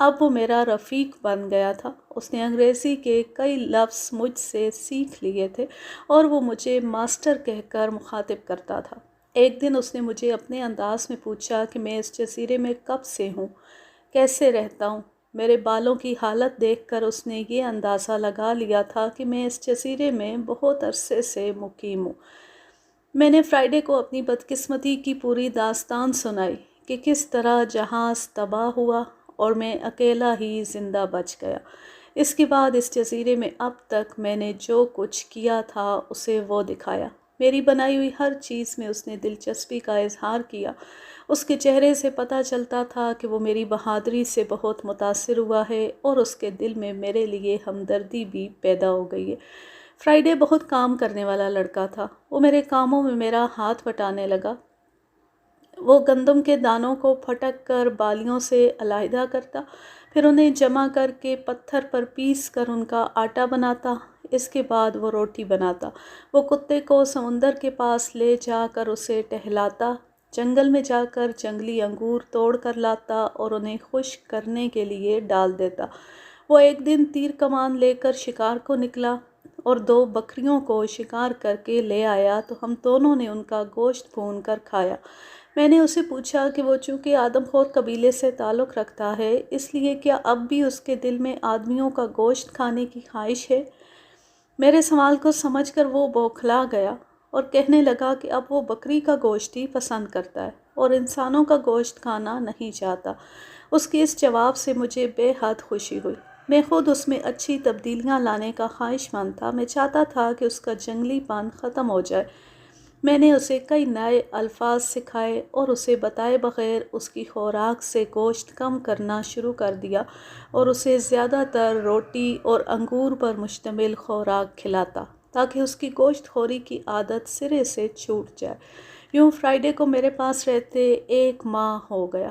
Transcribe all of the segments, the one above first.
اب وہ میرا رفیق بن گیا تھا۔ اس نے انگریزی کے کئی لفظ مجھ سے سیکھ لیے تھے اور وہ مجھے ماسٹر کہہ کر مخاطب کرتا تھا۔ ایک دن اس نے مجھے اپنے انداز میں پوچھا کہ میں اس جزیرے میں کب سے ہوں، کیسے رہتا ہوں۔ میرے بالوں کی حالت دیکھ کر اس نے یہ اندازہ لگا لیا تھا کہ میں اس جزیرے میں بہت عرصے سے مقیم ہوں۔ میں نے فرائیڈے کو اپنی بدقسمتی کی پوری داستان سنائی کہ کس طرح جہاز تباہ ہوا اور میں اکیلا ہی زندہ بچ گیا۔ اس کے بعد اس جزیرے میں اب تک میں نے جو کچھ کیا تھا اسے وہ دکھایا۔ میری بنائی ہوئی ہر چیز میں اس نے دلچسپی کا اظہار کیا۔ اس کے چہرے سے پتہ چلتا تھا کہ وہ میری بہادری سے بہت متاثر ہوا ہے اور اس کے دل میں میرے لیے ہمدردی بھی پیدا ہو گئی ہے۔ فرائیڈے بہت کام کرنے والا لڑکا تھا۔ وہ میرے کاموں میں میرا ہاتھ بٹانے لگا۔ وہ گندم کے دانوں کو پھٹک کر بالیوں سے علیحدہ کرتا، پھر انہیں جمع کر کے پتھر پر پیس کر ان کا آٹا بناتا۔ اس کے بعد وہ روٹی بناتا۔ وہ کتے کو سمندر کے پاس لے جا کر اسے ٹہلاتا، جنگل میں جا کر جنگلی انگور توڑ کر لاتا اور انہیں خشک کرنے کے لیے ڈال دیتا۔ وہ ایک دن تیر کمان لے کر شکار کو نکلا اور 2 بکریوں کو شکار کر کے لے آیا تو ہم دونوں نے ان کا گوشت بھون کر کھایا۔ میں نے اسے پوچھا کہ وہ چونکہ آدم خور قبیلے سے تعلق رکھتا ہے، اس لیے کیا اب بھی اس کے دل میں آدمیوں کا گوشت کھانے کی خواہش ہے؟ میرے سوال کو سمجھ کر وہ بوکھلا گیا اور کہنے لگا کہ اب وہ بکری کا گوشت ہی پسند کرتا ہے اور انسانوں کا گوشت کھانا نہیں چاہتا۔ اس کے اس جواب سے مجھے بے حد خوشی ہوئی۔ میں خود اس میں اچھی تبدیلیاں لانے کا خواہش مند تھا۔ میں چاہتا تھا کہ اس کا جنگلی پن ختم ہو جائے۔ میں نے اسے کئی نئے الفاظ سکھائے اور اسے بتائے بغیر اس کی خوراک سے گوشت کم کرنا شروع کر دیا اور اسے زیادہ تر روٹی اور انگور پر مشتمل خوراک کھلاتا تاکہ اس کی گوشت خوری کی عادت سرے سے چھوٹ جائے۔ یوں فرائیڈے کو میرے پاس رہتے 1 ماہ ہو گیا۔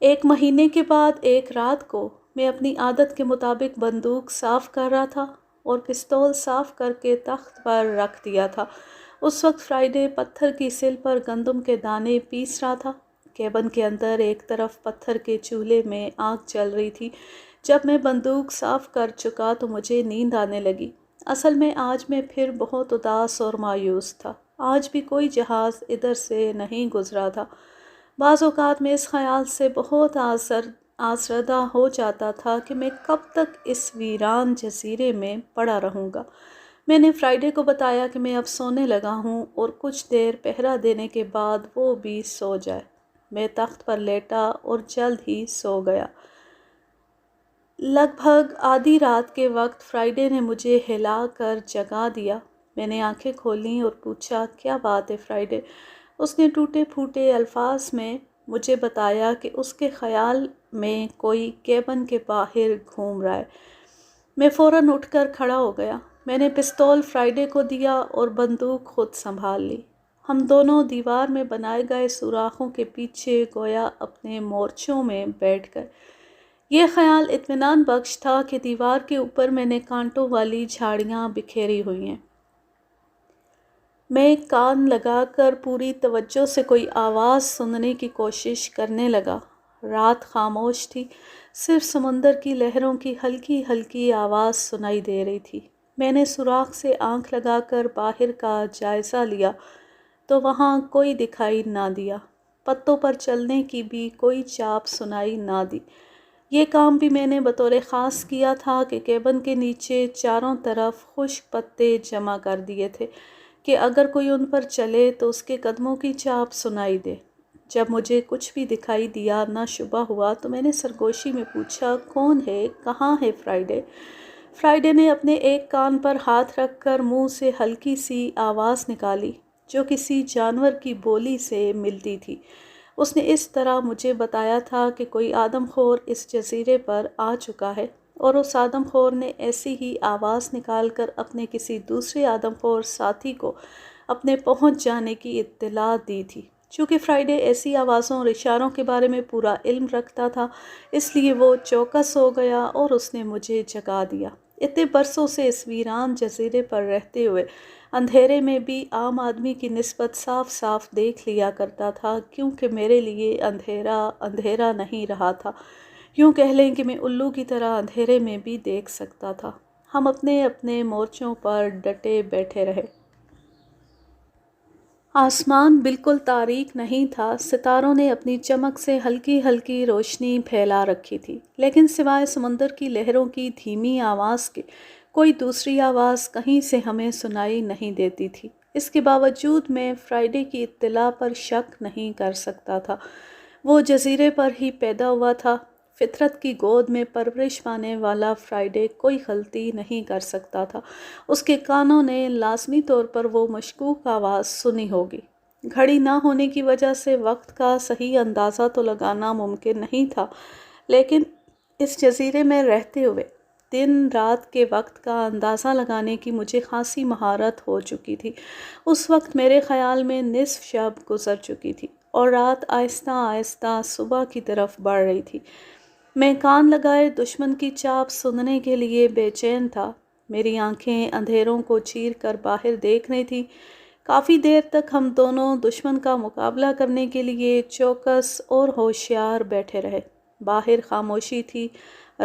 1 مہینے کے بعد ایک رات کو میں اپنی عادت کے مطابق بندوق صاف کر رہا تھا اور پستول صاف کر کے تخت پر رکھ دیا تھا۔ اس وقت فرائیڈے پتھر کی سل پر گندم کے دانے پیس رہا تھا۔ کیبن کے اندر ایک طرف پتھر کے چولہے میں آگ جل رہی تھی۔ جب میں بندوق صاف کر چکا تو مجھے نیند آنے لگی۔ اصل میں آج میں پھر بہت اداس اور مایوس تھا۔ آج بھی کوئی جہاز ادھر سے نہیں گزرا تھا۔ بعض اوقات میں اس خیال سے بہت آزردہ ہو جاتا تھا کہ میں کب تک اس ویران جزیرے میں پڑا رہوں گا۔ میں نے فرائیڈے کو بتایا کہ میں اب سونے لگا ہوں اور کچھ دیر پہرا دینے کے بعد وہ بھی سو جائے۔ میں تخت پر لیٹا اور جلد ہی سو گیا۔ لگ بھگ آدھی رات کے وقت فرائیڈے نے مجھے ہلا کر جگا دیا۔ میں نے آنکھیں کھولیں اور پوچھا، کیا بات ہے فرائیڈے؟ اس نے ٹوٹے پھوٹے الفاظ میں مجھے بتایا کہ اس کے خیال میں کوئی کیبن کے باہر گھوم رہا ہے۔ میں فوراً اٹھ کر کھڑا ہو گیا۔ میں نے پستول فرائیڈے کو دیا اور بندوق خود سنبھال لی۔ ہم دونوں دیوار میں بنائے گئے سوراخوں کے پیچھے گویا اپنے مورچوں میں بیٹھ گئے۔ یہ خیال اطمینان بخش تھا کہ دیوار کے اوپر میں نے کانٹوں والی جھاڑیاں بکھیری ہوئی ہیں۔ میں کان لگا کر پوری توجہ سے کوئی آواز سننے کی کوشش کرنے لگا۔ رات خاموش تھی، صرف سمندر کی لہروں کی ہلکی ہلکی آواز سنائی دے رہی تھی۔ میں نے سوراخ سے آنکھ لگا کر باہر کا جائزہ لیا تو وہاں کوئی دکھائی نہ دیا۔ پتوں پر چلنے کی بھی کوئی چاپ سنائی نہ دی۔ یہ کام بھی میں نے بطور خاص کیا تھا کہ کیبن کے نیچے چاروں طرف خشک پتے جمع کر دیے تھے کہ اگر کوئی ان پر چلے تو اس کے قدموں کی چاپ سنائی دے۔ جب مجھے کچھ بھی دکھائی دیا نہ شبہ ہوا تو میں نے سرگوشی میں پوچھا، کون ہے؟ کہاں ہے فرائیڈے؟ فرائیڈے نے اپنے ایک کان پر ہاتھ رکھ کر منہ سے ہلکی سی آواز نکالی جو کسی جانور کی بولی سے ملتی تھی۔ اس نے اس طرح مجھے بتایا تھا کہ کوئی آدم خور اس جزیرے پر آ چکا ہے اور اس آدم خور نے ایسی ہی آواز نکال کر اپنے کسی دوسرے آدم خور ساتھی کو اپنے پہنچ جانے کی اطلاع دی تھی۔ چونکہ فرائیڈے ایسی آوازوں اور اشاروں کے بارے میں پورا علم رکھتا تھا، اس لیے وہ چوکس ہو گیا اور اس نے مجھے جگا دیا۔ اتنے برسوں سے اس ویران جزیرے پر رہتے ہوئے اندھیرے میں بھی عام آدمی کی نسبت صاف صاف دیکھ لیا کرتا تھا، کیونکہ میرے لیے اندھیرا اندھیرا نہیں رہا تھا۔ یوں کہہ لیں کہ میں الو کی طرح اندھیرے میں بھی دیکھ سکتا تھا۔ ہم اپنے اپنے مورچوں پر ڈٹے بیٹھے رہے۔ آسمان بالکل تاریک نہیں تھا، ستاروں نے اپنی چمک سے ہلکی ہلکی روشنی پھیلا رکھی تھی، لیکن سوائے سمندر کی لہروں کی دھیمی آواز کے کوئی دوسری آواز کہیں سے ہمیں سنائی نہیں دیتی تھی۔ اس کے باوجود میں فرائیڈے کی اطلاع پر شک نہیں کر سکتا تھا۔ وہ جزیرے پر ہی پیدا ہوا تھا۔ فطرت کی گود میں پرورش پانے والا فرائیڈے کوئی غلطی نہیں کر سکتا تھا۔ اس کے کانوں نے لازمی طور پر وہ مشکوک آواز سنی ہوگی۔ گھڑی نہ ہونے کی وجہ سے وقت کا صحیح اندازہ تو لگانا ممکن نہیں تھا، لیکن اس جزیرے میں رہتے ہوئے دن رات کے وقت کا اندازہ لگانے کی مجھے خاصی مہارت ہو چکی تھی۔ اس وقت میرے خیال میں نصف شب گزر چکی تھی اور رات آہستہ آہستہ صبح کی طرف بڑھ رہی تھی۔ میں کان لگائے دشمن کی چاپ سننے کے لیے بے چین تھا۔ میری آنکھیں اندھیروں کو چیر کر باہر دیکھ رہی تھیں۔ کافی دیر تک ہم دونوں دشمن کا مقابلہ کرنے کے لیے چوکس اور ہوشیار بیٹھے رہے۔ باہر خاموشی تھی،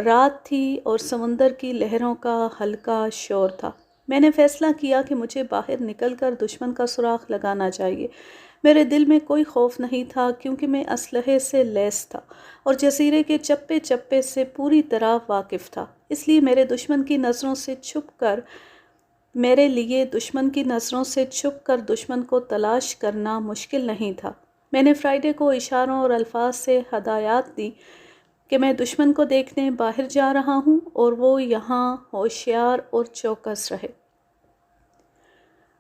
رات تھی اور سمندر کی لہروں کا ہلکا شور تھا۔ میں نے فیصلہ کیا کہ مجھے باہر نکل کر دشمن کا سراغ لگانا چاہیے۔ میرے دل میں کوئی خوف نہیں تھا، کیونکہ میں اسلحے سے لیس تھا اور جزیرے کے چپے چپے سے پوری طرح واقف تھا۔ اس لیے میرے لیے دشمن کی نظروں سے چھپ کر دشمن کو تلاش کرنا مشکل نہیں تھا۔ میں نے فرائیڈے کو اشاروں اور الفاظ سے ہدایات دی کہ میں دشمن کو دیکھنے باہر جا رہا ہوں اور وہ یہاں ہوشیار اور چوکس رہے۔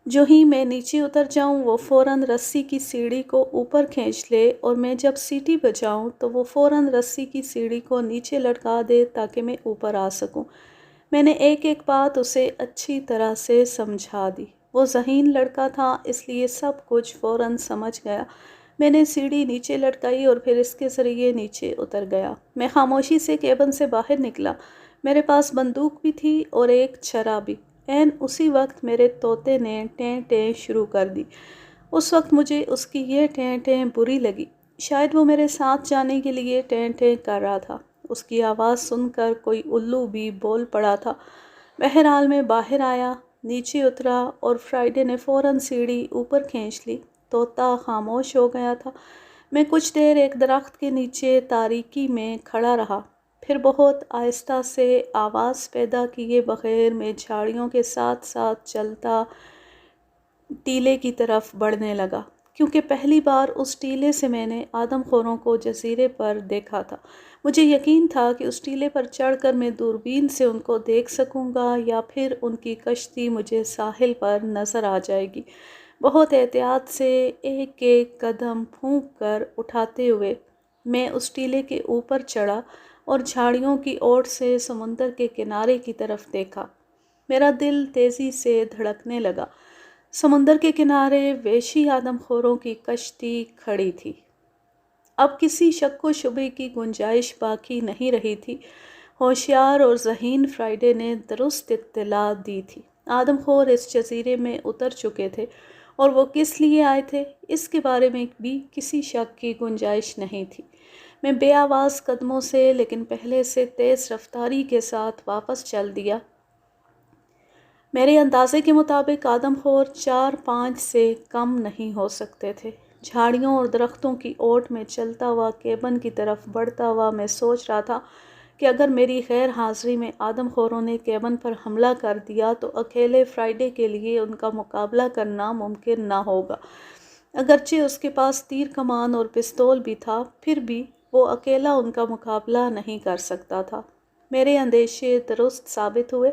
جو ہی میں نیچے اتر جاؤں وہ فوراً رسی کی سیڑھی کو اوپر کھینچ لے، اور میں جب سیٹی بجاؤں تو وہ فوراً رسی کی سیڑھی کو نیچے لٹکا دے تاکہ میں اوپر آ سکوں۔ میں نے ایک ایک بات اسے اچھی طرح سے سمجھا دی۔ وہ ذہین لڑکا تھا، اس لیے سب کچھ فوراً سمجھ گیا۔ میں نے سیڑھی نیچے لٹکائی اور پھر اس کے ذریعے نیچے اتر گیا۔ میں خاموشی سے کیبن سے باہر نکلا۔ میرے پاس بندوق بھی تھی اور ایک چھرا بھی۔ عین اسی وقت میرے طوطے نے ٹیں ٹیں شروع کر دی۔ اس وقت مجھے اس کی یہ ٹیں ٹیں بری لگی۔ شاید وہ میرے ساتھ جانے کے لیے ٹیں ٹیں کر رہا تھا۔ اس کی آواز سن کر کوئی الو بھی بول پڑا تھا۔ بہرحال میں باہر آیا، نیچے اترا اور فرائیڈے نے فوراً سیڑھی اوپر کھینچ لی۔ طوطا خاموش ہو گیا تھا۔ میں کچھ دیر ایک درخت کے نیچے تاریکی میں کھڑا رہا، پھر بہت آہستہ سے آواز پیدا کیے بغیر میں جھاڑیوں کے ساتھ ساتھ چلتا ٹیلے کی طرف بڑھنے لگا، کیونکہ پہلی بار اس ٹیلے سے میں نے آدم خوروں کو جزیرے پر دیکھا تھا۔ مجھے یقین تھا کہ اس ٹیلے پر چڑھ کر میں دوربین سے ان کو دیکھ سکوں گا یا پھر ان کی کشتی مجھے ساحل پر نظر آ جائے گی۔ بہت احتیاط سے ایک ایک قدم پھونک کر اٹھاتے ہوئے میں اس ٹیلے کے اوپر چڑھا اور جھاڑیوں کی اوٹ سے سمندر کے کنارے کی طرف دیکھا۔ میرا دل تیزی سے دھڑکنے لگا۔ سمندر کے کنارے وحشی آدم خوروں کی کشتی کھڑی تھی۔ اب کسی شک و شبے کی گنجائش باقی نہیں رہی تھی۔ ہوشیار اور ذہین فرائیڈے نے درست اطلاع دی تھی۔ آدم خور اس جزیرے میں اتر چکے تھے اور وہ کس لیے آئے تھے، اس کے بارے میں بھی کسی شک کی گنجائش نہیں تھی۔ میں بے آواز قدموں سے لیکن پہلے سے تیز رفتاری کے ساتھ واپس چل دیا۔ میرے اندازے کے مطابق آدم خور 4-5 سے کم نہیں ہو سکتے تھے۔ جھاڑیوں اور درختوں کی اوٹ میں چلتا ہوا کیبن کی طرف بڑھتا ہوا میں سوچ رہا تھا کہ اگر میری غیر حاضری میں آدم خوروں نے کیبن پر حملہ کر دیا تو اکیلے فرائیڈے کے لیے ان کا مقابلہ کرنا ممکن نہ ہوگا۔ اگرچہ اس کے پاس تیر کمان اور پستول بھی تھا، پھر بھی وہ اکیلا ان کا مقابلہ نہیں کر سکتا تھا۔ میرے اندیشے درست ثابت ہوئے۔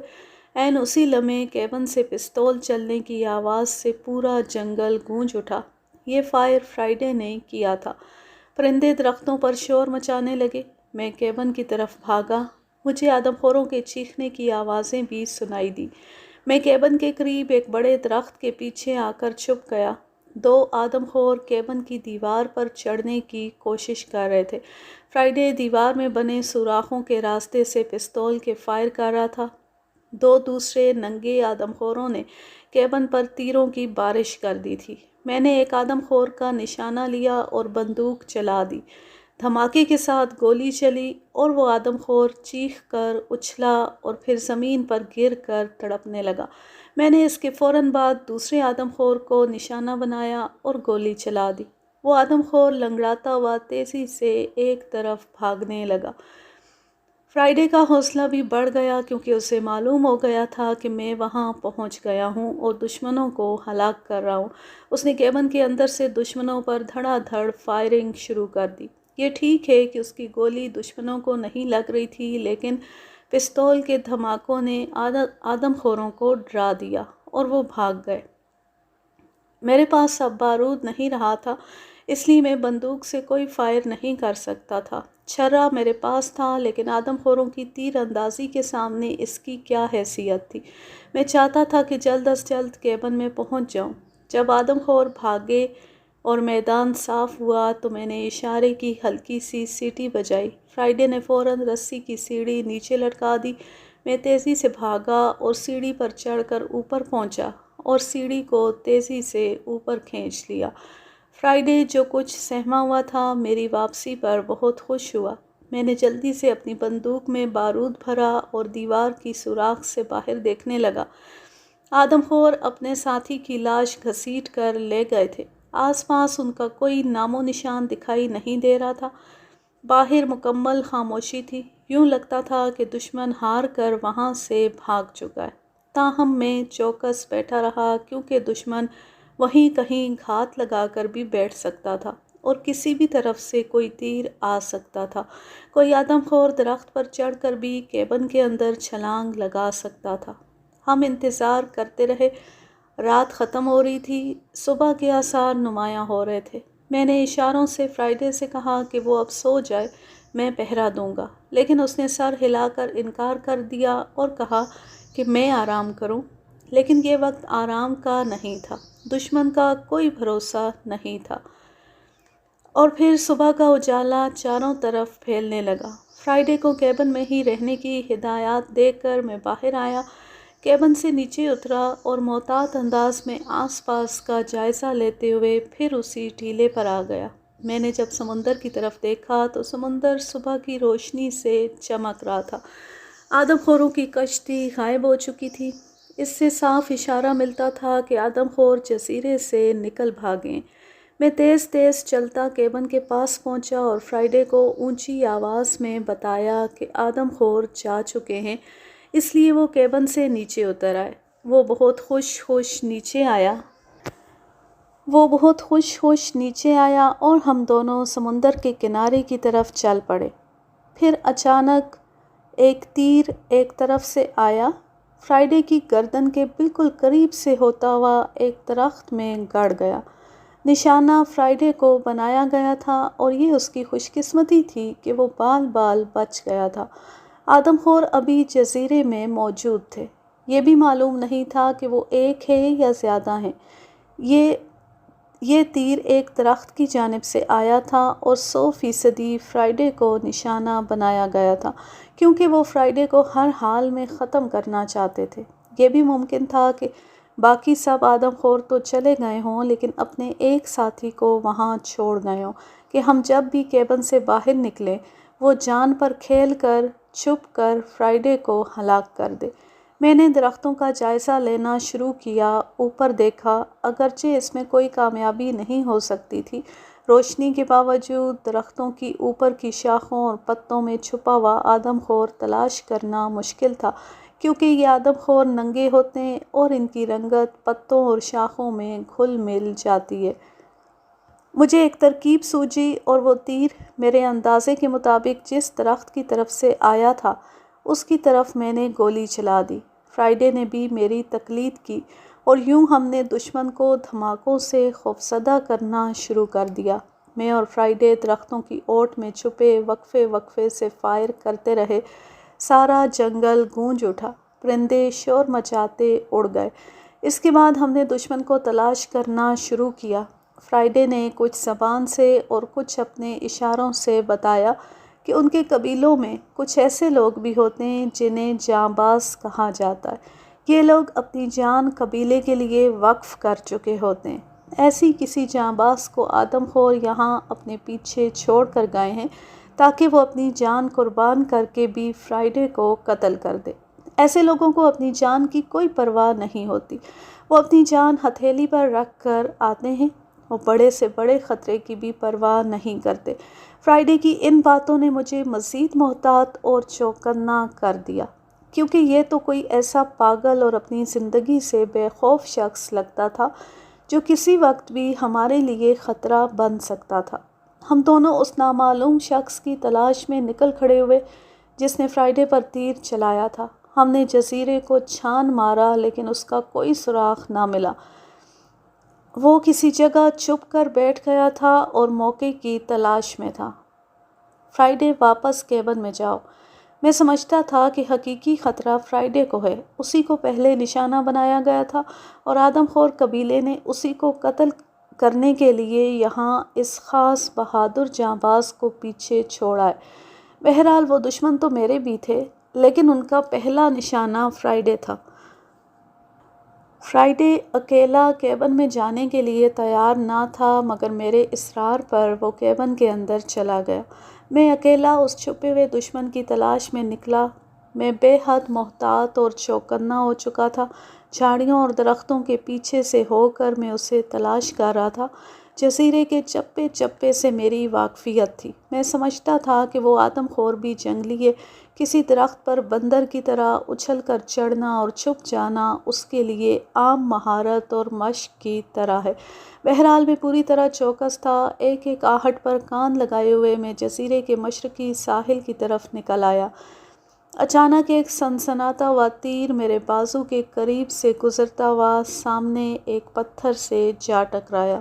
عین اسی لمحے کیبن سے پستول چلنے کی آواز سے پورا جنگل گونج اٹھا۔ یہ فائر فرائیڈے نے کیا تھا۔ پرندے درختوں پر شور مچانے لگے۔ میں کیبن کی طرف بھاگا۔ مجھے آدم خوروں کے چیخنے کی آوازیں بھی سنائی دی۔ میں کیبن کے قریب ایک بڑے درخت کے پیچھے آ کر چھپ گیا۔ 2 آدم خور کیبن کی دیوار پر چڑھنے کی کوشش کر رہے تھے۔ فرائیڈے دیوار میں بنے سوراخوں کے راستے سے پستول کے فائر کر رہا تھا۔ دو دوسرے ننگے آدم خوروں نے کیبن پر تیروں کی بارش کر دی تھی۔ میں نے ایک آدم خور کا نشانہ لیا اور بندوق چلا دی۔ دھماکے کے ساتھ گولی چلی اور وہ آدم خور چیخ کر اچھلا اور پھر زمین پر گر کر تڑپنے لگا۔ میں نے اس کے فوراً بعد دوسرے آدم خور کو نشانہ بنایا اور گولی چلا دی۔ وہ آدم خور لنگڑاتا ہوا تیزی سے ایک طرف بھاگنے لگا۔ فرائیڈے کا حوصلہ بھی بڑھ گیا کیونکہ اسے معلوم ہو گیا تھا کہ میں وہاں پہنچ گیا ہوں اور دشمنوں کو ہلاک کر رہا ہوں۔ اس نے کیبن کے اندر سے دشمنوں پر دھڑا دھڑ فائرنگ شروع کر دی۔ یہ ٹھیک ہے کہ اس کی گولی دشمنوں کو نہیں لگ رہی تھی، لیکن پستول کے دھماکوں نے آدم خوروں کو ڈرا دیا اور وہ بھاگ گئے۔ میرے پاس اب بارود نہیں رہا تھا، اس لیے میں بندوق سے کوئی فائر نہیں کر سکتا تھا۔ چھرا میرے پاس تھا، لیکن آدم خوروں کی تیر اندازی کے سامنے اس کی کیا حیثیت تھی۔ میں چاہتا تھا کہ جلد از جلد کیبن میں پہنچ جاؤں۔ جب آدم خور بھاگے اور میدان صاف ہوا تو میں نے اشارے کی ہلکی سی سیٹی بجائی۔ فرائیڈے نے فوراً رسی کی سیڑھی نیچے لٹکا دی۔ میں تیزی سے بھاگا اور سیڑھی پر چڑھ کر اوپر پہنچا اور سیڑھی کو تیزی سے اوپر کھینچ لیا۔ فرائیڈے جو کچھ سہما ہوا تھا میری واپسی پر بہت خوش ہوا۔ میں نے جلدی سے اپنی بندوق میں بارود بھرا اور دیوار کی سوراخ سے باہر دیکھنے لگا۔ آدم خور اپنے ساتھی کی لاش گھسیٹ کر لے گئے تھے۔ آس پاس ان کا کوئی نام و نشان دکھائی نہیں دے رہا تھا۔ باہر مکمل خاموشی تھی، یوں لگتا تھا کہ دشمن ہار کر وہاں سے بھاگ چکا ہے۔ تاہم میں چوکس بیٹھا رہا کیونکہ دشمن وہیں کہیں گھات لگا کر بھی بیٹھ سکتا تھا اور کسی بھی طرف سے کوئی تیر آ سکتا تھا۔ کوئی آدم خور درخت پر چڑھ کر بھی کیبن کے اندر چھلانگ لگا سکتا تھا۔ ہم انتظار کرتے رہے۔ رات ختم ہو رہی تھی، صبح کے آثار نمایاں ہو رہے تھے۔ میں نے اشاروں سے فرائیڈے سے کہا کہ وہ اب سو جائے، میں پہرا دوں گا، لیکن اس نے سر ہلا کر انکار کر دیا اور کہا کہ میں آرام کروں۔ لیکن یہ وقت آرام کا نہیں تھا، دشمن کا کوئی بھروسہ نہیں تھا۔ اور پھر صبح کا اجالا چاروں طرف پھیلنے لگا۔ فرائیڈے کو کیبن میں ہی رہنے کی ہدایات دے کر میں باہر آیا، کیبن سے نیچے اترا اور محتاط انداز میں آس پاس کا جائزہ لیتے ہوئے پھر اسی ٹیلے پر آ گیا۔ میں نے جب سمندر کی طرف دیکھا تو سمندر صبح کی روشنی سے چمک رہا تھا۔ آدم خوروں کی کشتی غائب ہو چکی تھی۔ اس سے صاف اشارہ ملتا تھا کہ آدم خور جزیرے سے نکل بھاگیں۔ میں تیز تیز چلتا کیبن کے پاس پہنچا اور فرائیڈے کو اونچی آواز میں بتایا کہ آدم خور جا چکے ہیں، اس لیے وہ کیبن سے نیچے اتر آئے۔ وہ بہت خوش نیچے آیا اور ہم دونوں سمندر کے کنارے کی طرف چل پڑے۔ پھر اچانک ایک تیر ایک طرف سے آیا، فرائیڈے کی گردن کے بالکل قریب سے ہوتا ہوا ایک درخت میں گڑ گیا۔ نشانہ فرائیڈے کو بنایا گیا تھا اور یہ اس کی خوش قسمتی تھی کہ وہ بال بال بچ گیا تھا۔ آدم خور ابھی جزیرے میں موجود تھے۔ یہ بھی معلوم نہیں تھا کہ وہ ایک ہے یا زیادہ ہیں۔ یہ تیر ایک درخت کی جانب سے آیا تھا اور 100% فرائیڈے کو نشانہ بنایا گیا تھا، کیونکہ وہ فرائیڈے کو ہر حال میں ختم کرنا چاہتے تھے۔ یہ بھی ممکن تھا کہ باقی سب آدم خور تو چلے گئے ہوں، لیکن اپنے ایک ساتھی کو وہاں چھوڑ گئے ہوں کہ ہم جب بھی کیبن سے باہر نکلیں وہ جان پر کھیل کر چھپ کر فرائیڈے کو ہلاک کر دے۔ میں نے درختوں کا جائزہ لینا شروع کیا، اوپر دیکھا، اگرچہ اس میں کوئی کامیابی نہیں ہو سکتی تھی۔ روشنی کے باوجود درختوں کی اوپر کی شاخوں اور پتوں میں چھپا ہوا آدم خور تلاش کرنا مشکل تھا، کیونکہ یہ آدم خور ننگے ہوتے ہیں اور ان کی رنگت پتوں اور شاخوں میں گھل مل جاتی ہے۔ مجھے ایک ترکیب سوجھی اور وہ تیر میرے اندازے کے مطابق جس درخت کی طرف سے آیا تھا اس کی طرف میں نے گولی چلا دی۔ فرائیڈے نے بھی میری تقلید کی اور یوں ہم نے دشمن کو دھماکوں سے خوفزدہ کرنا شروع کر دیا۔ میں اور فرائیڈے درختوں کی اوٹ میں چھپے وقفے سے فائر کرتے رہے۔ سارا جنگل گونج اٹھا، پرندے شور مچاتے اڑ گئے۔ اس کے بعد ہم نے دشمن کو تلاش کرنا شروع کیا۔ فرائیڈے نے کچھ زبان سے اور کچھ اپنے اشاروں سے بتایا کہ ان کے قبیلوں میں کچھ ایسے لوگ بھی ہوتے ہیں جنہیں جانباز کہا جاتا ہے۔ یہ لوگ اپنی جان قبیلے کے لیے وقف کر چکے ہوتے ہیں۔ ایسی کسی جانباز کو آدم خور یہاں اپنے پیچھے چھوڑ کر گئے ہیں تاکہ وہ اپنی جان قربان کر کے بھی فرائیڈے کو قتل کر دے۔ ایسے لوگوں کو اپنی جان کی کوئی پرواہ نہیں ہوتی۔ وہ اپنی جان ہتھیلی پر رکھ کر آتے ہیں۔ وہ بڑے سے بڑے خطرے کی بھی پرواہ نہیں کرتے۔ فرائیڈے کی ان باتوں نے مجھے مزید محتاط اور چوکنا کر دیا، کیونکہ یہ تو کوئی ایسا پاگل اور اپنی زندگی سے بے خوف شخص لگتا تھا جو کسی وقت بھی ہمارے لیے خطرہ بن سکتا تھا۔ ہم دونوں اس نامعلوم شخص کی تلاش میں نکل کھڑے ہوئے جس نے فرائیڈے پر تیر چلایا تھا۔ ہم نے جزیرے کو چھان مارا لیکن اس کا کوئی سراغ نہ ملا۔ وہ کسی جگہ چھپ کر بیٹھ گیا تھا اور موقع کی تلاش میں تھا۔ فرائیڈے واپس کیبن میں جاؤ۔ میں سمجھتا تھا کہ حقیقی خطرہ فرائیڈے کو ہے۔ اسی کو پہلے نشانہ بنایا گیا تھا اور آدم خور قبیلے نے اسی کو قتل کرنے کے لیے یہاں اس خاص بہادر جانباز کو پیچھے چھوڑا ہے۔ بہرحال وہ دشمن تو میرے بھی تھے، لیکن ان کا پہلا نشانہ فرائیڈے تھا۔ فرائیڈے اکیلا کیبن میں جانے کے لیے تیار نہ تھا، مگر میرے اصرار پر وہ کیبن کے اندر چلا گیا۔ میں اکیلا اس چھپے ہوئے دشمن کی تلاش میں نکلا۔ میں بے حد محتاط اور چوکنا ہو چکا تھا۔ جھاڑیوں اور درختوں کے پیچھے سے ہو کر میں اسے تلاش کر رہا تھا۔ جزیرے کے چپے چپے سے میری واقفیت تھی۔ میں سمجھتا تھا کہ وہ آدم خور بھی جنگلی ہے۔ کسی درخت پر بندر کی طرح اچھل کر چڑھنا اور چھپ جانا اس کے لیے عام مہارت اور مشق کی طرح ہے۔ بہرحال میں پوری طرح چوکس تھا۔ ایک ایک آہٹ پر کان لگائے ہوئے میں جزیرے کے مشرقی ساحل کی طرف نکل آیا۔ اچانک ایک سنسناتا ہوا تیر میرے بازو کے قریب سے گزرتا ہوا سامنے ایک پتھر سے جا ٹکرایا۔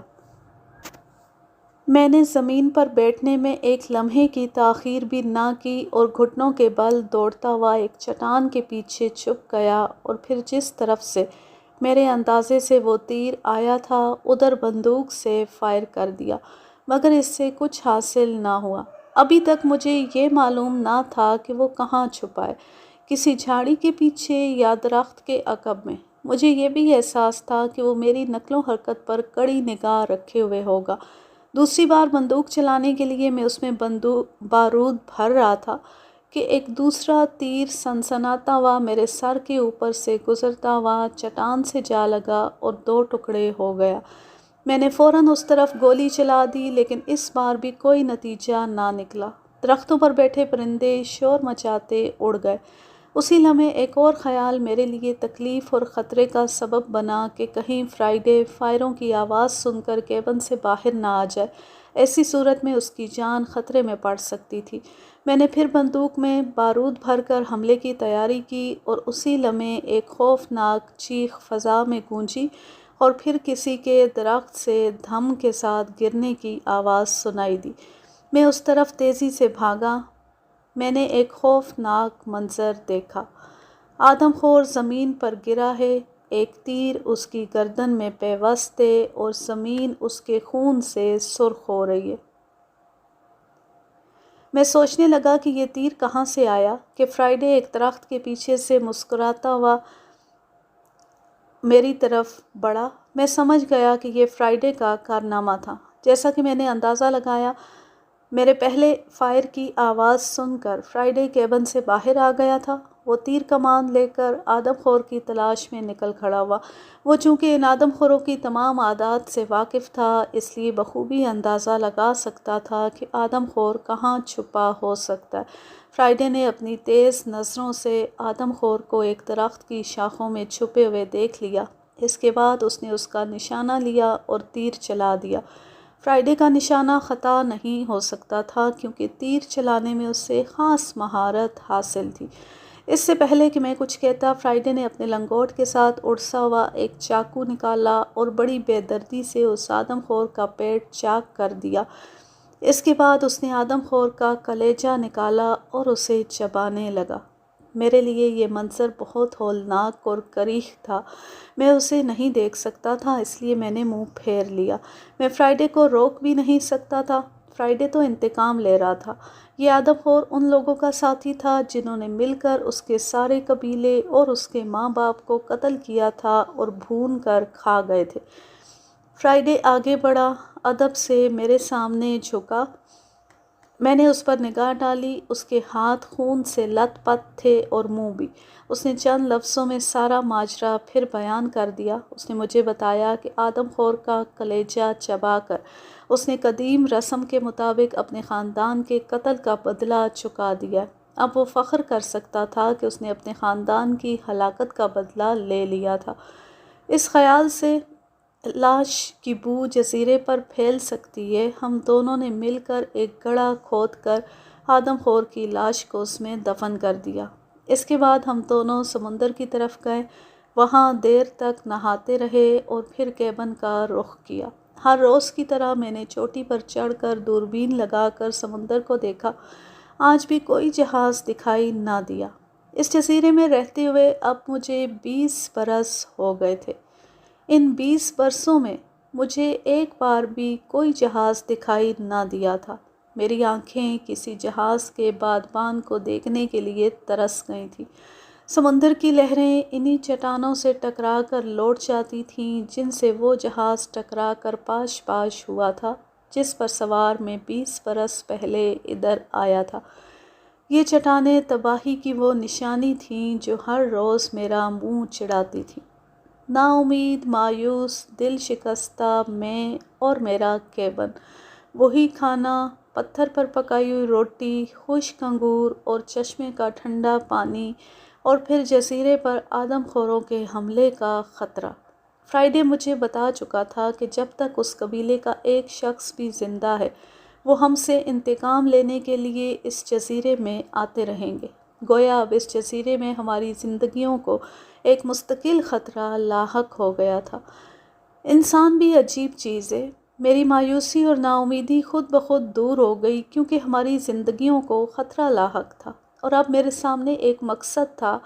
میں نے زمین پر بیٹھنے میں ایک لمحے کی تاخیر بھی نہ کی اور گھٹنوں کے بل دوڑتا ہوا ایک چٹان کے پیچھے چھپ گیا اور پھر جس طرف سے میرے اندازے سے وہ تیر آیا تھا ادھر بندوق سے فائر کر دیا، مگر اس سے کچھ حاصل نہ ہوا۔ ابھی تک مجھے یہ معلوم نہ تھا کہ وہ کہاں چھپا ہے، کسی جھاڑی کے پیچھے یا درخت کے عقب میں۔ مجھے یہ بھی احساس تھا کہ وہ میری نقل و حرکت پر کڑی نگاہ رکھے ہوئے ہوگا۔ دوسری بار بندوق چلانے کے لیے میں اس میں بارود بھر رہا تھا کہ ایک دوسرا تیر سنسناتا ہوا میرے سر کے اوپر سے گزرتا ہوا چٹان سے جا لگا اور دو ٹکڑے ہو گیا۔ میں نے فوراً اس طرف گولی چلا دی، لیکن اس بار بھی کوئی نتیجہ نہ نکلا۔ درختوں پر بیٹھے پرندے شور مچاتے اڑ گئے۔ اسی لمحے ایک اور خیال میرے لیے تکلیف اور خطرے کا سبب بنا کہ کہیں فرائیڈے فائروں کی آواز سن کر کیبن سے باہر نہ آ جائے۔ ایسی صورت میں اس کی جان خطرے میں پڑ سکتی تھی۔ میں نے پھر بندوق میں بارود بھر کر حملے کی تیاری کی اور اسی لمحے ایک خوفناک چیخ فضا میں گونجی اور پھر کسی کے درخت سے دھم کے ساتھ گرنے کی آواز سنائی دی۔ میں اس طرف تیزی سے بھاگا۔ میں نے ایک خوفناک منظر دیکھا۔ آدم خور زمین پر گرا ہے، ایک تیر اس کی گردن میں پیوست ہے اور زمین اس کے خون سے سرخ ہو رہی ہے۔ میں سوچنے لگا کہ یہ تیر کہاں سے آیا کہ فرائیڈے ایک درخت کے پیچھے سے مسکراتا ہوا میری طرف بڑھا۔ میں سمجھ گیا کہ یہ فرائیڈے کا کارنامہ تھا۔ جیسا کہ میں نے اندازہ لگایا، میرے پہلے فائر کی آواز سن کر فرائیڈے کیبن سے باہر آ گیا تھا۔ وہ تیر کمان لے کر آدم خور کی تلاش میں نکل کھڑا ہوا۔ وہ چونکہ ان آدم خوروں کی تمام عادات سے واقف تھا، اس لیے بخوبی اندازہ لگا سکتا تھا کہ آدم خور کہاں چھپا ہو سکتا ہے۔ فرائیڈے نے اپنی تیز نظروں سے آدم خور کو ایک درخت کی شاخوں میں چھپے ہوئے دیکھ لیا۔ اس کے بعد اس نے اس کا نشانہ لیا اور تیر چلا دیا۔ فرائیڈے کا نشانہ خطا نہیں ہو سکتا تھا کیونکہ تیر چلانے میں اس سے خاص مہارت حاصل تھی۔ اس سے پہلے کہ میں کچھ کہتا، فرائیڈے نے اپنے لنگوٹ کے ساتھ اڑسا ہوا ایک چاقو نکالا اور بڑی بے دردی سے اس آدم خور کا پیٹ چاک کر دیا۔ اس کے بعد اس نے آدم خور کا کلیجہ نکالا اور اسے چبانے لگا۔ میرے لیے یہ منظر بہت ہولناک اور کریہ تھا۔ میں اسے نہیں دیکھ سکتا تھا، اس لیے میں نے منہ پھیر لیا۔ میں فرائیڈے کو روک بھی نہیں سکتا تھا۔ فرائیڈے تو انتقام لے رہا تھا۔ یہ آدم خور ان لوگوں کا ساتھی تھا جنہوں نے مل کر اس کے سارے قبیلے اور اس کے ماں باپ کو قتل کیا تھا اور بھون کر کھا گئے تھے۔ فرائیڈے آگے بڑھا، ادب سے میرے سامنے جھکا۔ میں نے اس پر نگاہ ڈالی۔ اس کے ہاتھ خون سے لت پت تھے اور منہ بھی۔ اس نے چند لفظوں میں سارا ماجرا پھر بیان کر دیا۔ اس نے مجھے بتایا کہ آدم خور کا کلیجہ چبا کر اس نے قدیم رسم کے مطابق اپنے خاندان کے قتل کا بدلہ چکا دیا۔ اب وہ فخر کر سکتا تھا کہ اس نے اپنے خاندان کی ہلاکت کا بدلہ لے لیا تھا۔ اس خیال سے لاش کی بو جزیرے پر پھیل سکتی ہے، ہم دونوں نے مل کر ایک گڑھا کھود کر آدم خور کی لاش کو اس میں دفن کر دیا۔ اس کے بعد ہم دونوں سمندر کی طرف گئے، وہاں دیر تک نہاتے رہے اور پھر کیبن کا رخ کیا۔ ہر روز کی طرح میں نے چوٹی پر چڑھ کر دوربین لگا کر سمندر کو دیکھا۔ آج بھی کوئی جہاز دکھائی نہ دیا۔ اس جزیرے میں رہتے ہوئے اب مجھے 20 برس ہو گئے تھے۔ ان 20 برسوں میں مجھے ایک بار بھی کوئی جہاز دکھائی نہ دیا تھا۔ میری آنکھیں کسی جہاز کے بادبان کو دیکھنے کے لیے ترس گئی تھیں۔ سمندر کی لہریں انہی چٹانوں سے ٹکرا کر لوٹ جاتی تھیں جن سے وہ جہاز ٹکرا کر پاش پاش ہوا تھا جس پر سوار میں 20 برس پہلے ادھر آیا تھا۔ یہ چٹانیں تباہی کی وہ نشانی تھیں جو ہر روز میرا منہ چڑھاتی تھیں۔ نا امید، مایوس، دل شکستہ میں اور میرا کیبن، وہی کھانا، پتھر پر پکائی ہوئی روٹی، خشک انگور اور چشمے کا ٹھنڈا پانی، اور پھر جزیرے پر آدم خوروں کے حملے کا خطرہ۔ فرائیڈے مجھے بتا چکا تھا کہ جب تک اس قبیلے کا ایک شخص بھی زندہ ہے وہ ہم سے انتقام لینے کے لیے اس جزیرے میں آتے رہیں گے۔ گویا اب اس جزیرے میں ہماری زندگیوں کو ایک مستقل خطرہ لاحق ہو گیا تھا۔ انسان بھی عجیب چیز ہے۔ میری مایوسی اور نا امیدی خود بخود دور ہو گئی کیونکہ ہماری زندگیوں کو خطرہ لاحق تھا، اور اب میرے سامنے ایک مقصد تھا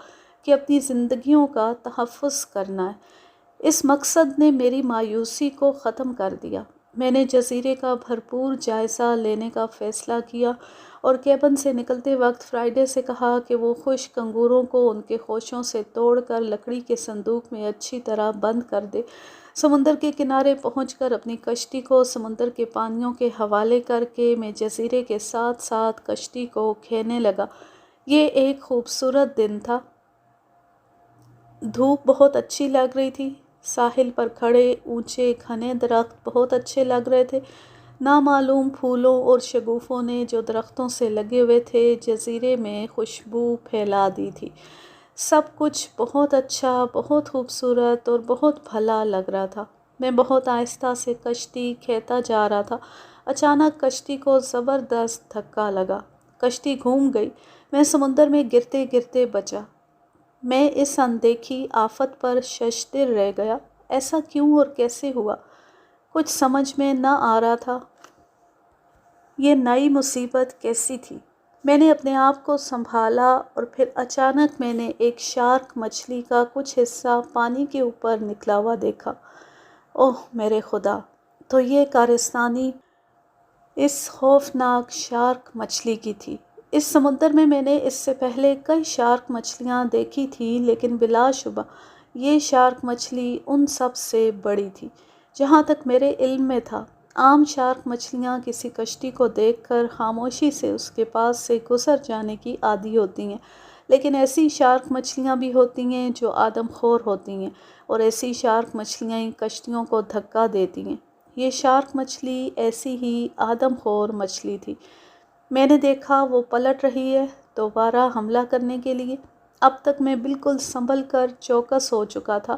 کہ اپنی زندگیوں کا تحفظ کرنا ہے۔ اس مقصد نے میری مایوسی کو ختم کر دیا۔ میں نے جزیرے کا بھرپور جائزہ لینے کا فیصلہ کیا اور کیبن سے نکلتے وقت فرائیڈے سے کہا کہ وہ خشک انگوروں کو ان کے خوشوں سے توڑ کر لکڑی کے صندوق میں اچھی طرح بند کر دے۔ سمندر کے کنارے پہنچ کر اپنی کشتی کو سمندر کے پانیوں کے حوالے کر کے میں جزیرے کے ساتھ ساتھ کشتی کو کھینے لگا۔ یہ ایک خوبصورت دن تھا۔ دھوپ بہت اچھی لگ رہی تھی۔ ساحل پر کھڑے اونچے گھنے درخت بہت اچھے لگ رہے تھے۔ نامعلوم پھولوں اور شگوفوں نے جو درختوں سے لگے ہوئے تھے جزیرے میں خوشبو پھیلا دی تھی۔ سب کچھ بہت اچھا، بہت خوبصورت اور بہت بھلا لگ رہا تھا۔ میں بہت آہستہ سے کشتی کھینتا جا رہا تھا۔ اچانک کشتی کو زبردست دھکا لگا۔ کشتی گھوم گئی۔ میں سمندر میں گرتے گرتے بچا۔ میں اس اندیکھی آفت پر ششدر رہ گیا۔ ایسا کیوں اور کیسے ہوا؟ کچھ سمجھ میں نہ آ رہا تھا۔ یہ نئی مصیبت کیسی تھی؟ میں نے اپنے آپ کو سنبھالا اور پھر اچانک میں نے ایک شارک مچھلی کا کچھ حصہ پانی کے اوپر نکلا ہوا دیکھا۔ اوہ میرے خدا! تو یہ کارستانی اس خوفناک شارک مچھلی کی تھی۔ اس سمندر میں نے اس سے پہلے کئی شارک مچھلیاں دیکھی تھیں لیکن بلا شبہ یہ شارک مچھلی ان سب سے بڑی تھی۔ جہاں تک میرے علم میں تھا عام شارک مچھلیاں کسی کشتی کو دیکھ کر خاموشی سے اس کے پاس سے گزر جانے کی عادی ہوتی ہیں، لیکن ایسی شارک مچھلیاں بھی ہوتی ہیں جو آدم خور ہوتی ہیں، اور ایسی شارک مچھلیاں کشتیوں کو دھکا دیتی ہیں۔ یہ شارک مچھلی ایسی ہی آدم خور مچھلی تھی۔ میں نے دیکھا وہ پلٹ رہی ہے دوبارہ حملہ کرنے کے لیے۔ اب تک میں بالکل سنبھل کر چوکس ہو چکا تھا۔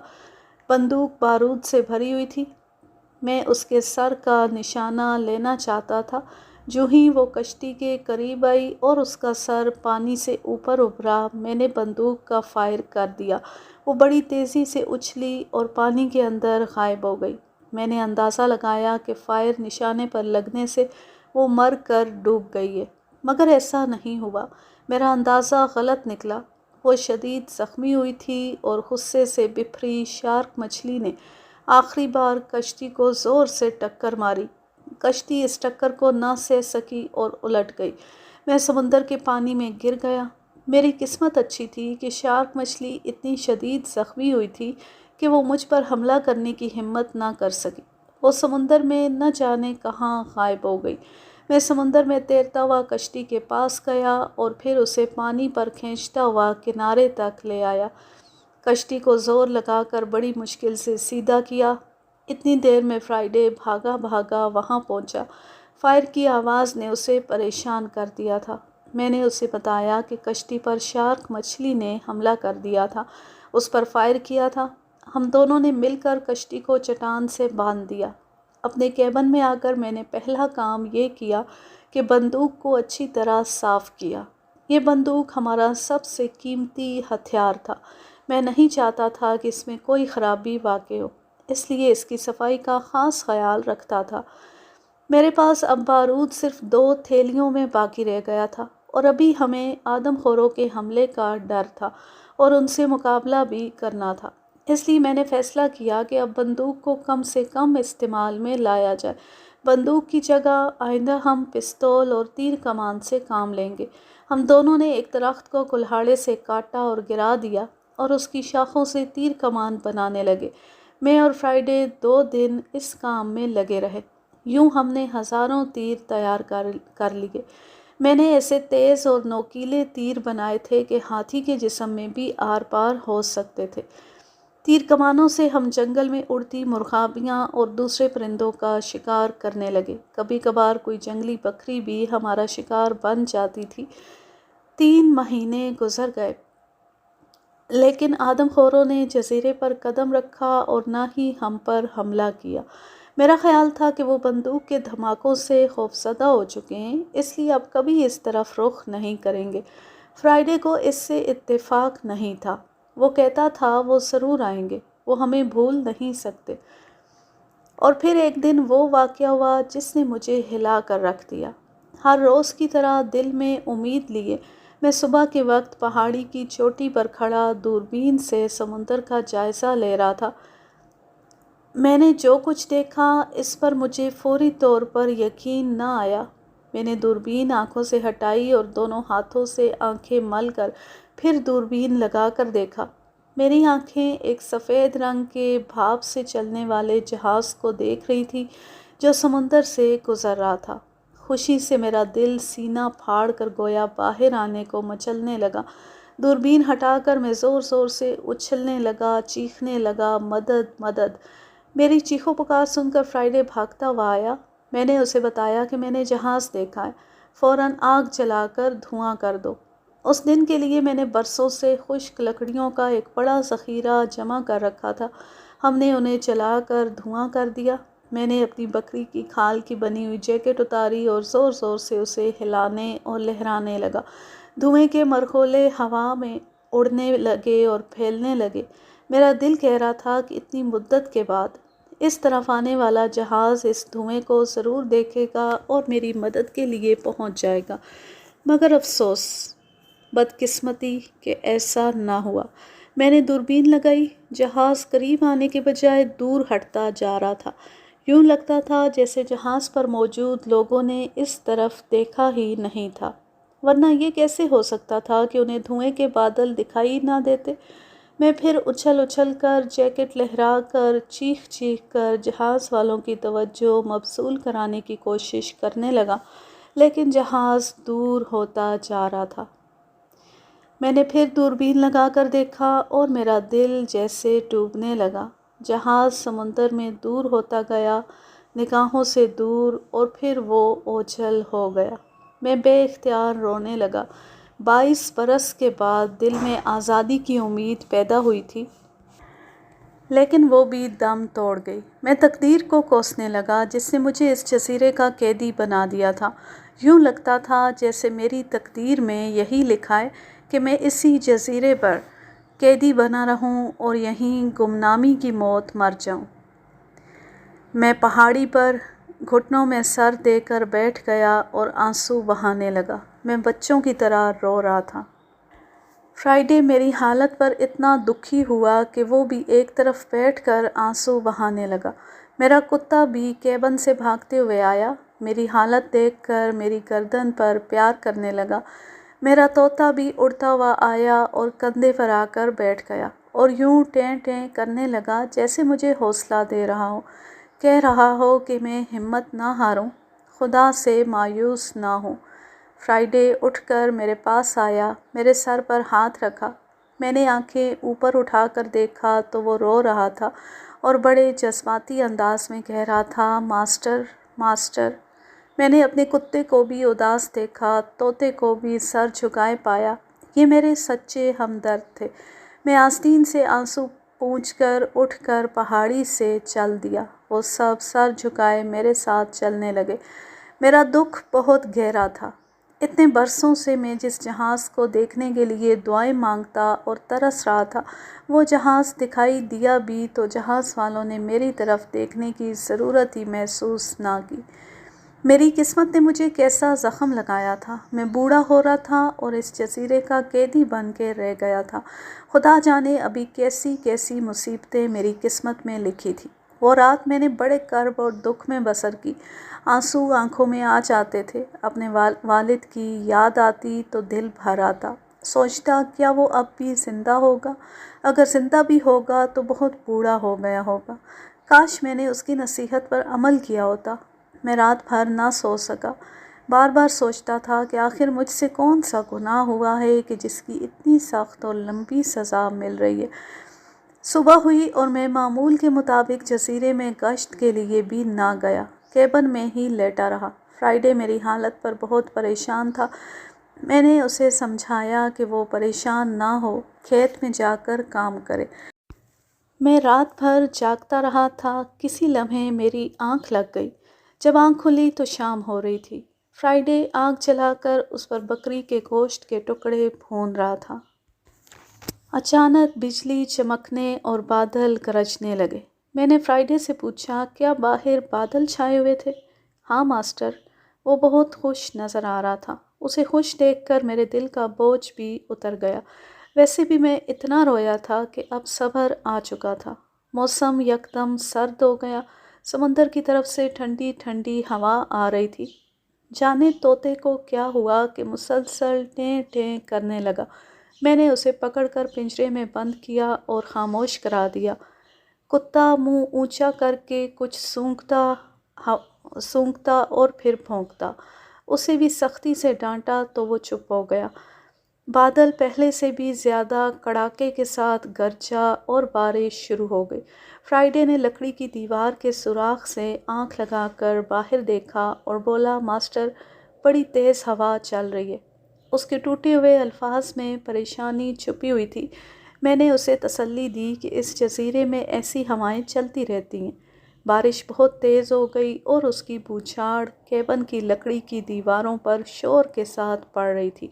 بندوق بارود سے بھری ہوئی تھی۔ میں اس کے سر کا نشانہ لینا چاہتا تھا۔ جو ہی وہ کشتی کے قریب آئی اور اس کا سر پانی سے اوپر ابھرا، میں نے بندوق کا فائر کر دیا۔ وہ بڑی تیزی سے اچھلی اور پانی کے اندر غائب ہو گئی۔ میں نے اندازہ لگایا کہ فائر نشانے پر لگنے سے وہ مر کر ڈوب گئی ہے، مگر ایسا نہیں ہوا۔ میرا اندازہ غلط نکلا۔ وہ شدید زخمی ہوئی تھی اور غصے سے بپھری شارک مچھلی نے آخری بار کشتی کو زور سے ٹکر ماری۔ کشتی اس ٹکر کو نہ سہ سکی اور الٹ گئی۔ میں سمندر کے پانی میں گر گیا۔ میری قسمت اچھی تھی کہ شارک مچھلی اتنی شدید زخمی ہوئی تھی کہ وہ مجھ پر حملہ کرنے کی ہمت نہ کر سکی۔ وہ سمندر میں نہ جانے کہاں غائب ہو گئی۔ میں سمندر میں تیرتا ہوا کشتی کے پاس گیا اور پھر اسے پانی پر کھینچتا ہوا کنارے تک لے آیا۔ کشتی کو زور لگا کر بڑی مشکل سے سیدھا کیا۔ اتنی دیر میں فرائیڈے بھاگا بھاگا وہاں پہنچا۔ فائر کی آواز نے اسے پریشان کر دیا تھا۔ میں نے اسے بتایا کہ کشتی پر شارک مچھلی نے حملہ کر دیا تھا، اس پر فائر کیا تھا۔ ہم دونوں نے مل کر کشتی کو چٹان سے باندھ دیا۔ اپنے کیبن میں آ کر میں نے پہلا کام یہ کیا کہ بندوق کو اچھی طرح صاف کیا۔ یہ بندوق ہمارا سب سے قیمتی ہتھیار تھا۔ میں نہیں چاہتا تھا کہ اس میں کوئی خرابی واقع ہو، اس لیے اس کی صفائی کا خاص خیال رکھتا تھا۔ میرے پاس اب بارود صرف 2 تھیلیوں میں باقی رہ گیا تھا اور ابھی ہمیں آدم خوروں کے حملے کا ڈر تھا اور ان سے مقابلہ بھی کرنا تھا۔ اس لیے میں نے فیصلہ کیا کہ اب بندوق کو کم سے کم استعمال میں لایا جائے۔ بندوق کی جگہ آئندہ ہم پستول اور تیر کمان سے کام لیں گے۔ ہم دونوں نے ایک درخت کو کلہاڑے سے کاٹا اور گرا دیا اور اس کی شاخوں سے تیر کمان بنانے لگے۔ میں اور فرائیڈے 2 دن اس کام میں لگے رہے۔ یوں ہم نے ہزاروں تیر تیار کر لیے۔ میں نے ایسے تیز اور نوکیلے تیر بنائے تھے کہ ہاتھی کے جسم میں بھی آر پار ہو سکتے تھے۔ تیر کمانوں سے ہم جنگل میں اڑتی مرغابیاں اور دوسرے پرندوں کا شکار کرنے لگے۔ کبھی کبھار کوئی جنگلی بکری بھی ہمارا شکار بن جاتی تھی۔ 3 مہینے گزر گئے، لیکن آدم خوروں نے جزیرے پر قدم رکھا اور نہ ہی ہم پر حملہ کیا۔ میرا خیال تھا کہ وہ بندوق کے دھماکوں سے خوفزدہ ہو چکے ہیں، اس لیے اب کبھی اس طرف رخ نہیں کریں گے۔ فرائیڈے کو اس سے اتفاق نہیں تھا۔ وہ کہتا تھا وہ ضرور آئیں گے، وہ ہمیں بھول نہیں سکتے۔ اور پھر ایک دن وہ واقعہ ہوا جس نے مجھے ہلا کر رکھ دیا۔ ہر روز کی طرح دل میں امید لیے میں صبح کے وقت پہاڑی کی چوٹی پر کھڑا دوربین سے سمندر کا جائزہ لے رہا تھا۔ میں نے جو کچھ دیکھا اس پر مجھے فوری طور پر یقین نہ آیا۔ میں نے دوربین آنکھوں سے ہٹائی اور دونوں ہاتھوں سے آنکھیں مل کر پھر دوربین لگا کر دیکھا۔ میری آنکھیں ایک سفید رنگ کے بھاپ سے چلنے والے جہاز کو دیکھ رہی تھی جو سمندر سے گزر رہا تھا۔ خوشی سے میرا دل سینہ پھاڑ کر گویا باہر آنے کو مچلنے لگا۔ دوربین ہٹا کر میں زور زور سے اچھلنے لگا، چیخنے لگا، مدد مدد! میری چیخو پکار سن کر فرائیڈے بھاگتا ہوا آیا۔ میں نے اسے بتایا کہ میں نے جہاز دیکھا ہے، فوراً آگ جلا کر دھواں کر دو۔ اس دن کے لیے میں نے برسوں سے خشک لکڑیوں کا ایک بڑا ذخیرہ جمع کر رکھا تھا۔ ہم نے انہیں جلا کر دھواں کر دیا۔ میں نے اپنی بکری کی کھال کی بنی ہوئی جیکٹ اتاری اور زور زور سے اسے ہلانے اور لہرانے لگا۔ دھوئیں کے مرغولے ہوا میں اڑنے لگے اور پھیلنے لگے۔ میرا دل کہہ رہا تھا کہ اتنی مدت کے بعد اس طرف آنے والا جہاز اس دھوئیں کو ضرور دیکھے گا اور میری مدد کے لیے پہنچ جائے گا، مگر افسوس، بدقسمتی کہ ایسا نہ ہوا۔ میں نے دوربین لگائی، جہاز قریب آنے کے بجائے دور ہٹتا جا رہا تھا۔ یوں لگتا تھا جیسے جہاز پر موجود لوگوں نے اس طرف دیکھا ہی نہیں تھا، ورنہ یہ کیسے ہو سکتا تھا کہ انہیں دھوئیں کے بادل دکھائی نہ دیتے۔ میں پھر اچھل اچھل کر، جیکٹ لہرا کر، چیخ چیخ کر جہاز والوں کی توجہ مبذول کرانے کی کوشش کرنے لگا، لیکن جہاز دور ہوتا جا رہا تھا۔ میں نے پھر دوربین لگا کر دیکھا اور میرا دل جیسے ڈوبنے لگا۔ جہاز سمندر میں دور ہوتا گیا، نگاہوں سے دور، اور پھر وہ اوجھل ہو گیا۔ میں بے اختیار رونے لگا۔ 22 برس کے بعد دل میں آزادی کی امید پیدا ہوئی تھی، لیکن وہ بھی دم توڑ گئی۔ میں تقدیر کو کوسنے لگا جس نے مجھے اس جزیرے کا قیدی بنا دیا تھا۔ یوں لگتا تھا جیسے میری تقدیر میں یہی لکھا ہے کہ میں اسی جزیرے پر قیدی بنا رہوں اور یہیں گمنامی کی موت مر جاؤں۔ میں پہاڑی پر گھٹنوں میں سر دے کر بیٹھ گیا اور آنسو بہانے لگا۔ میں بچوں کی طرح رو رہا تھا۔ فرائیڈے میری حالت پر اتنا دکھی ہوا کہ وہ بھی ایک طرف بیٹھ کر آنسو بہانے لگا۔ میرا کتا بھی کیبن سے بھاگتے ہوئے آیا، میری حالت دیکھ کر میری گردن پر پیار کرنے لگا۔ میرا طوطا بھی اڑتا ہوا آیا اور کندھے پر آ کر بیٹھ گیا اور یوں ٹیں ٹیں کرنے لگا جیسے مجھے حوصلہ دے رہا ہو، کہہ رہا ہو کہ میں ہمت نہ ہاروں، خدا سے مایوس نہ ہوں۔ فرائیڈے اٹھ کر میرے پاس آیا، میرے سر پر ہاتھ رکھا۔ میں نے آنکھیں اوپر اٹھا کر دیکھا تو وہ رو رہا تھا اور بڑے جذباتی انداز میں کہہ رہا تھا، ماسٹر ماسٹر۔ میں نے اپنے کتے کو بھی اداس دیکھا، طوطے کو بھی سر جھکائے پایا۔ یہ میرے سچے ہمدرد تھے۔ میں آستین سے آنسو پونچھ کر اٹھ کر پہاڑی سے چل دیا۔ وہ سب سر جھکائے میرے ساتھ چلنے لگے۔ میرا دکھ بہت گہرا تھا۔ اتنے برسوں سے میں جس جہاز کو دیکھنے کے لیے دعائیں مانگتا اور ترس رہا تھا، وہ جہاز دکھائی دیا بھی تو جہاز والوں نے میری طرف دیکھنے کی ضرورت ہی محسوس نہ کی۔ میری قسمت نے مجھے کیسا زخم لگایا تھا۔ میں بوڑھا ہو رہا تھا اور اس جزیرے کا قیدی بن کے رہ گیا تھا۔ خدا جانے ابھی کیسی کیسی مصیبتیں میری قسمت میں لکھی تھیں۔ وہ رات میں نے بڑے کرب اور دکھ میں بسر کی۔ آنسو آنکھوں میں آ جاتے تھے۔ اپنے والد کی یاد آتی تو دل بھر آتا۔ سوچتا کیا وہ اب بھی زندہ ہوگا؟ اگر زندہ بھی ہوگا تو بہت بوڑھا ہو گیا ہوگا۔ کاش میں نے اس کی نصیحت پر عمل کیا ہوتا۔ میں رات بھر نہ سو سکا۔ بار بار سوچتا تھا کہ آخر مجھ سے کون سا گناہ ہوا ہے کہ جس کی اتنی سخت اور لمبی سزا مل رہی ہے۔ صبح ہوئی اور میں معمول کے مطابق جزیرے میں گشت کے لیے بھی نہ گیا، کیبن میں ہی لیٹا رہا۔ فرائیڈے میری حالت پر بہت پریشان تھا۔ میں نے اسے سمجھایا کہ وہ پریشان نہ ہو، کھیت میں جا کر کام کرے۔ میں رات بھر جاگتا رہا تھا۔ کسی لمحے میری آنکھ لگ گئی۔ جب آنکھ کھلی تو شام ہو رہی تھی۔ فرائیڈے آگ جلا کر اس پر بکری کے گوشت کے ٹکڑے بھون رہا تھا۔ اچانک بجلی چمکنے اور بادل گرجنے لگے۔ میں نے فرائیڈے سے پوچھا، کیا باہر بادل چھائے ہوئے تھے؟ ہاں ماسٹر۔ وہ بہت خوش نظر آ رہا تھا۔ اسے خوش دیکھ کر میرے دل کا بوجھ بھی اتر گیا۔ ویسے بھی میں اتنا رویا تھا کہ اب صبر آ چکا تھا۔ موسم یکدم سرد ہو گیا۔ سمندر کی طرف سے ٹھنڈی ٹھنڈی ہوا آ رہی تھی۔ جانے طوطے کو کیا ہوا کہ مسلسل ٹیں ٹیں کرنے لگا۔ میں نے اسے پکڑ کر پنجرے میں بند کیا اور خاموش کرا دیا۔ کتا منہ اونچا کر کے کچھ سونگھتا اور پھر بھونکتا۔ اسے بھی سختی سے ڈانٹا تو وہ چپ ہو گیا۔ بادل پہلے سے بھی زیادہ کڑاکے کے ساتھ گرجا اور بارش شروع ہو گئی۔ فرائیڈے نے لکڑی کی دیوار کے سوراخ سے آنکھ لگا کر باہر دیکھا اور بولا، ماسٹر بڑی تیز ہوا چل رہی ہے۔ اس کے ٹوٹے ہوئے الفاظ میں پریشانی چھپی ہوئی تھی۔ میں نے اسے تسلی دی کہ اس جزیرے میں ایسی ہوائیں چلتی رہتی ہیں۔ بارش بہت تیز ہو گئی اور اس کی بوچھاڑ کیبن کی لکڑی کی دیواروں پر شور کے ساتھ پڑ رہی تھی۔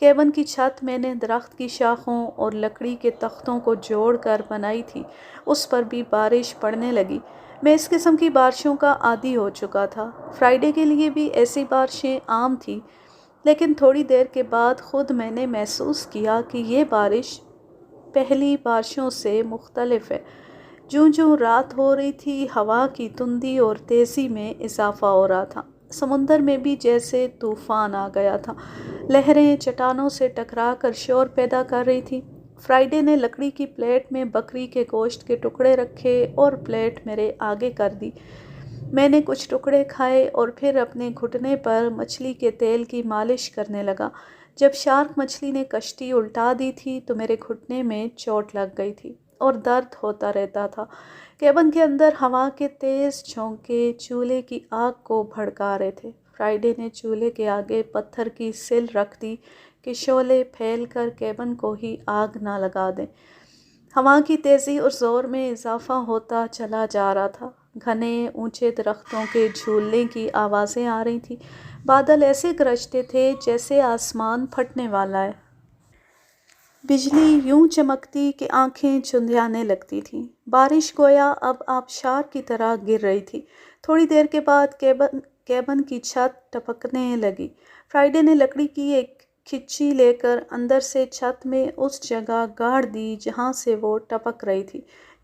کیبن کی چھت میں نے درخت کی شاخوں اور لکڑی کے تختوں کو جوڑ کر بنائی تھی، اس پر بھی بارش پڑنے لگی۔ میں اس قسم کی بارشوں کا عادی ہو چکا تھا۔ فرائیڈے کے لیے بھی ایسی بارشیں عام تھیں، لیکن تھوڑی دیر کے بعد خود میں نے محسوس کیا کہ یہ بارش پہلی بارشوں سے مختلف ہے۔ جوں جوں رات ہو رہی تھی، ہوا کی تندی اور تیزی میں اضافہ ہو رہا تھا۔ سمندر میں بھی جیسے طوفان آ گیا تھا۔ لہریں چٹانوں سے ٹکرا کر شور پیدا کر رہی تھیں۔ فرائیڈے نے لکڑی کی پلیٹ میں بکری کے گوشت کے ٹکڑے رکھے اور پلیٹ میرے آگے کر دی۔ میں نے کچھ ٹکڑے کھائے اور پھر اپنے گھٹنے پر مچھلی کے تیل کی مالش کرنے لگا۔ جب شارک مچھلی نے کشتی الٹا دی تھی تو میرے گھٹنے میں چوٹ لگ گئی تھی اور درد ہوتا رہتا تھا۔ کیبن کے اندر ہوا کے تیز جھونکے چولہے کی آگ کو بھڑکا رہے تھے۔ فرائیڈے نے چولہے کے آگے پتھر کی سل رکھ دی کہ شعلے پھیل کر کیبن کو ہی آگ نہ لگا دیں۔ ہوا کی تیزی اور زور میں اضافہ ہوتا چلا جا رہا تھا۔ گھنے اونچے درختوں کے جھولنے کی آوازیں آ رہی تھیں۔ بادل ایسے گرجتے تھے جیسے آسمان پھٹنے والا ہے۔ بجلی یوں چمکتی کہ آنکھیں چندھیانے لگتی تھیں۔ بارش گویا اب آبشار کی طرح گر رہی تھی۔ تھوڑی دیر کے بعد کیبن کی چھت ٹپکنے لگی۔ فرائیڈے نے لکڑی کی ایک کھچی لے کر اندر سے چھت میں اس جگہ گاڑ دی جہاں سے وہ ٹپک رہی تھی۔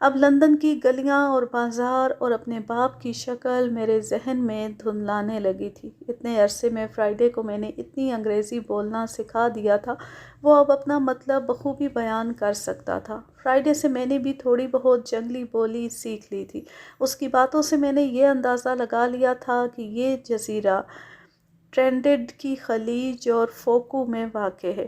اب لندن کی گلیاں اور بازار اور اپنے باپ کی شکل میرے ذہن میں دھندلانے لگی تھی۔ اتنے عرصے میں فرائیڈے کو میں نے اتنی انگریزی بولنا سکھا دیا تھا، وہ اب اپنا مطلب بخوبی بیان کر سکتا تھا۔ فرائیڈے سے میں نے بھی تھوڑی بہت جنگلی بولی سیکھ لی تھی۔ اس کی باتوں سے میں نے یہ اندازہ لگا لیا تھا کہ یہ جزیرہ ٹرینڈڈ کی خلیج اور فوکو میں واقع ہے۔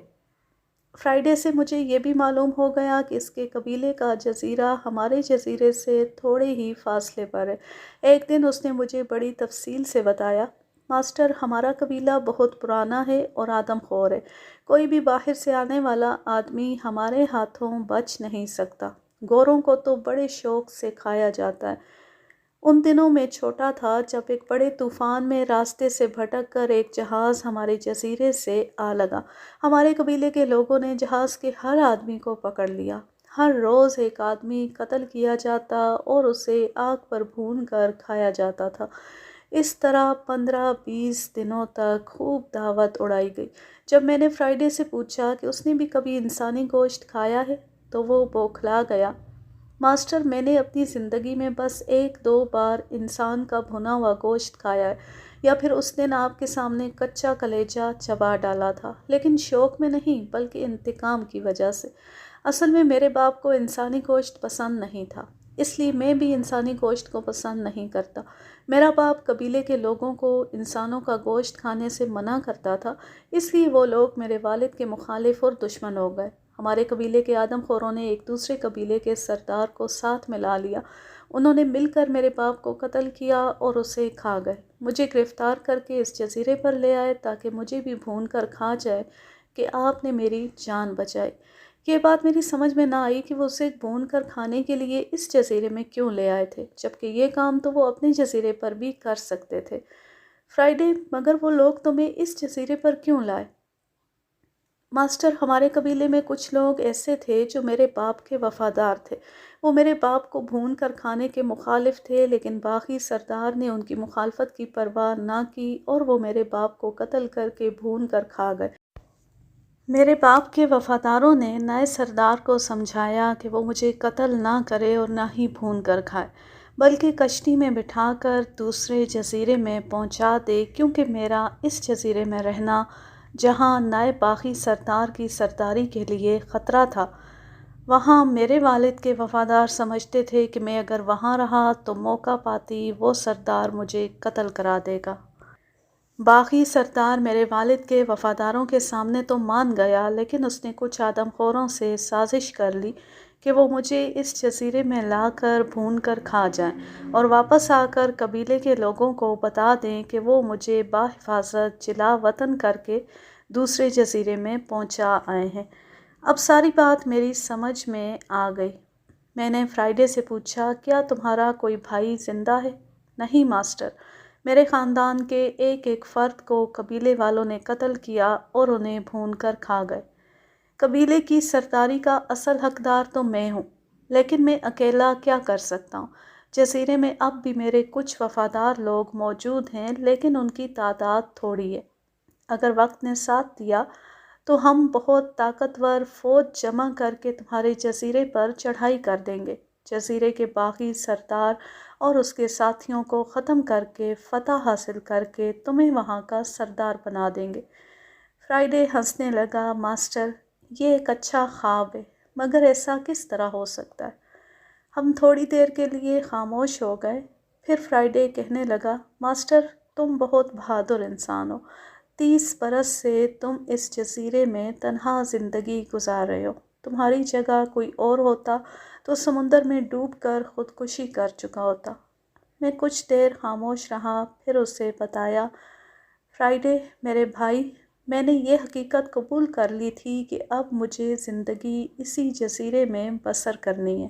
فرائیڈے سے مجھے یہ بھی معلوم ہو گیا کہ اس کے قبیلے کا جزیرہ ہمارے جزیرے سے تھوڑے ہی فاصلے پر ہے۔ ایک دن اس نے مجھے بڑی تفصیل سے بتایا، ماسٹر، ہمارا قبیلہ بہت پرانا ہے اور آدم خور ہے۔ کوئی بھی باہر سے آنے والا آدمی ہمارے ہاتھوں بچ نہیں سکتا۔ گوروں کو تو بڑے شوق سے کھایا جاتا ہے۔ ان دنوں میں چھوٹا تھا جب ایک بڑے طوفان میں راستے سے بھٹک کر ایک جہاز ہمارے جزیرے سے آ لگا۔ ہمارے قبیلے کے لوگوں نے جہاز کے ہر آدمی کو پکڑ لیا۔ ہر روز ایک آدمی قتل کیا جاتا اور اسے آگ پر بھون کر کھایا جاتا تھا۔ اس طرح 15-20 دنوں تک خوب دعوت اڑائی گئی۔ جب میں نے فرائیڈے سے پوچھا کہ اس نے بھی کبھی انسانی گوشت کھایا ہے تو وہ بوکھلا گیا۔ ماسٹر، میں نے اپنی زندگی میں بس 1-2 بار انسان کا بھنا ہوا گوشت کھایا ہے، یا پھر اس دن آپ کے سامنے کچا کلیجہ چبا ڈالا تھا، لیکن شوق میں نہیں بلکہ انتقام کی وجہ سے۔ اصل میں میرے باپ کو انسانی گوشت پسند نہیں تھا، اس لیے میں بھی انسانی گوشت کو پسند نہیں کرتا۔ میرا باپ قبیلے کے لوگوں کو انسانوں کا گوشت کھانے سے منع کرتا تھا، اس لیے وہ لوگ میرے والد کے مخالف اور دشمن ہو گئے۔ ہمارے قبیلے کے آدم خوروں نے ایک دوسرے قبیلے کے سردار کو ساتھ ملا لیا۔ انہوں نے مل کر میرے باپ کو قتل کیا اور اسے کھا گئے۔ مجھے گرفتار کر کے اس جزیرے پر لے آئے تاکہ مجھے بھی بھون کر کھا جائے کہ آپ نے میری جان بچائی۔ یہ بات میری سمجھ میں نہ آئی کہ وہ اسے بھون کر کھانے کے لیے اس جزیرے میں کیوں لے آئے تھے، جبکہ یہ کام تو وہ اپنے جزیرے پر بھی کر سکتے تھے۔ فرائیڈے، مگر وہ لوگ تمہیں اس جزیرے پر کیوں لائے؟ ماسٹر، ہمارے قبیلے میں کچھ لوگ ایسے تھے جو میرے باپ کے وفادار تھے۔ وہ میرے باپ کو بھون کر کھانے کے مخالف تھے، لیکن باغی سردار نے ان کی مخالفت کی پرواہ نہ کی اور وہ میرے باپ کو قتل کر کے بھون کر کھا گئے۔ میرے باپ کے وفاداروں نے نئے سردار کو سمجھایا کہ وہ مجھے قتل نہ کرے اور نہ ہی بھون کر کھائے، بلکہ کشتی میں بٹھا کر دوسرے جزیرے میں پہنچا دے، کیونکہ میرا اس جزیرے میں رہنا، جہاں نئے باغی سردار کی سرداری کے لیے خطرہ تھا، وہاں میرے والد کے وفادار سمجھتے تھے کہ میں اگر وہاں رہا تو موقع پاتی وہ سردار مجھے قتل کرا دے گا۔ باغی سردار میرے والد کے وفاداروں کے سامنے تو مان گیا، لیکن اس نے کچھ آدم خوروں سے سازش کر لی کہ وہ مجھے اس جزیرے میں لا کر بھون کر کھا جائیں اور واپس آ کر قبیلے کے لوگوں کو بتا دیں کہ وہ مجھے بحفاظت جلا وطن کر کے دوسرے جزیرے میں پہنچا آئے ہیں۔ اب ساری بات میری سمجھ میں آ گئی۔ میں نے فرائیڈے سے پوچھا، کیا تمہارا کوئی بھائی زندہ ہے؟ نہیں ماسٹر، میرے خاندان کے ایک ایک فرد کو قبیلے والوں نے قتل کیا اور انہیں بھون کر کھا گئے۔ قبیلے کی سرداری کا اصل حقدار تو میں ہوں، لیکن میں اکیلا کیا کر سکتا ہوں؟ جزیرے میں اب بھی میرے کچھ وفادار لوگ موجود ہیں، لیکن ان کی تعداد تھوڑی ہے۔ اگر وقت نے ساتھ دیا تو ہم بہت طاقتور فوج جمع کر کے تمہارے جزیرے پر چڑھائی کر دیں گے۔ جزیرے کے باغی سردار اور اس کے ساتھیوں کو ختم کر کے فتح حاصل کر کے تمہیں وہاں کا سردار بنا دیں گے۔ فرائیڈے ہنسنے لگا، ماسٹر، یہ ایک اچھا خواب ہے، مگر ایسا کس طرح ہو سکتا ہے؟ ہم تھوڑی دیر کے لیے خاموش ہو گئے، پھر فرائیڈے کہنے لگا، ماسٹر، تم بہت بہادر انسان ہو۔ 30 برس سے تم اس جزیرے میں تنہا زندگی گزار رہے ہو۔ تمہاری جگہ کوئی اور ہوتا تو سمندر میں ڈوب کر خودکشی کر چکا ہوتا۔ میں کچھ دیر خاموش رہا، پھر اسے بتایا، فرائیڈے میرے بھائی، میں نے یہ حقیقت قبول کر لی تھی کہ اب مجھے زندگی اسی جزیرے میں بسر کرنی ہے۔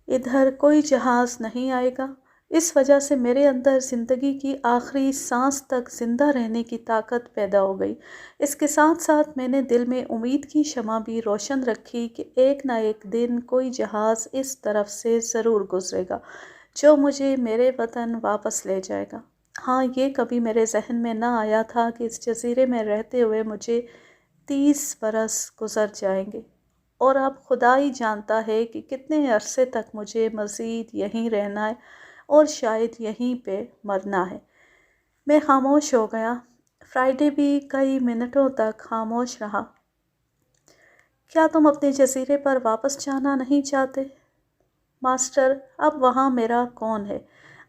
ادھر کوئی جہاز نہیں آئے گا، اس وجہ سے میرے اندر زندگی کی آخری سانس تک زندہ رہنے کی طاقت پیدا ہو گئی۔ اس کے ساتھ ساتھ میں نے دل میں امید کی شمع بھی روشن رکھی کہ ایک نہ ایک دن کوئی جہاز اس طرف سے ضرور گزرے گا جو مجھے میرے وطن واپس لے جائے گا۔ ہاں، یہ کبھی میرے ذہن میں نہ آیا تھا کہ اس جزیرے میں رہتے ہوئے مجھے 30 برس گزر جائیں گے اور اب خدا ہی جانتا ہے کہ کتنے عرصے تک مجھے مزید یہیں رہنا ہے اور شاید یہیں پہ مرنا ہے۔ میں خاموش ہو گیا۔ فرائیڈے بھی کئی منٹوں تک خاموش رہا۔ کیا تم اپنے جزیرے پر واپس جانا نہیں چاہتے؟ ماسٹر، اب وہاں میرا کون ہے؟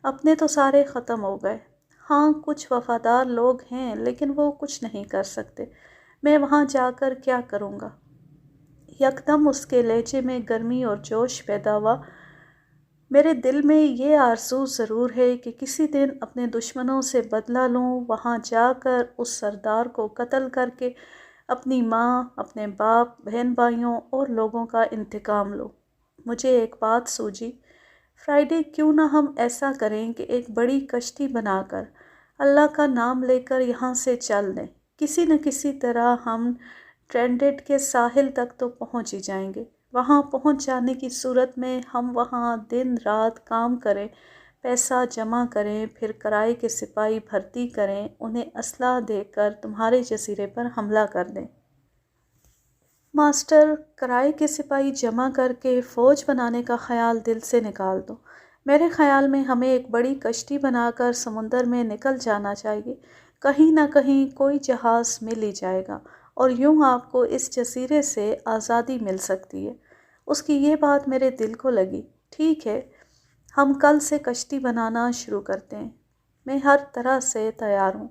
اپنے تو سارے ختم ہو گئے۔ ہاں، کچھ وفادار لوگ ہیں لیکن وہ کچھ نہیں کر سکتے۔ میں وہاں جا کر کیا کروں گا؟ یکدم اس کے لہجے میں گرمی اور جوش پیدا ہوا۔ میرے دل میں یہ آرزو ضرور ہے کہ کسی دن اپنے دشمنوں سے بدلہ لوں، وہاں جا کر اس سردار کو قتل کر کے اپنی ماں، اپنے باپ، بہن بھائیوں اور لوگوں کا انتقام لوں۔ مجھے ایک بات سوجھی، فرائیڈے، کیوں نہ ہم ایسا کریں کہ ایک بڑی کشتی بنا کر اللہ کا نام لے کر یہاں سے چل دیں۔ کسی نہ کسی طرح ہم ٹرینڈڈ کے ساحل تک تو پہنچ ہی جائیں گے۔ وہاں پہنچ جانے کی صورت میں ہم وہاں دن رات کام کریں، پیسہ جمع کریں، پھر کرائے کے سپاہی بھرتی کریں، انہیں اسلحہ دے کر تمہارے جزیرے پر حملہ کر دیں۔ ماسٹر، کرائے کے سپاہی جمع کر کے فوج بنانے کا خیال دل سے نکال دو۔ میرے خیال میں ہمیں ایک بڑی کشتی بنا کر سمندر میں نکل جانا چاہیے۔ کہیں نہ کہیں کوئی جہاز مل ہی جائے گا اور یوں آپ کو اس جزیرے سے آزادی مل سکتی ہے۔ اس کی یہ بات میرے دل کو لگی۔ ٹھیک ہے، ہم کل سے کشتی بنانا شروع کرتے ہیں۔ میں ہر طرح سے تیار ہوں۔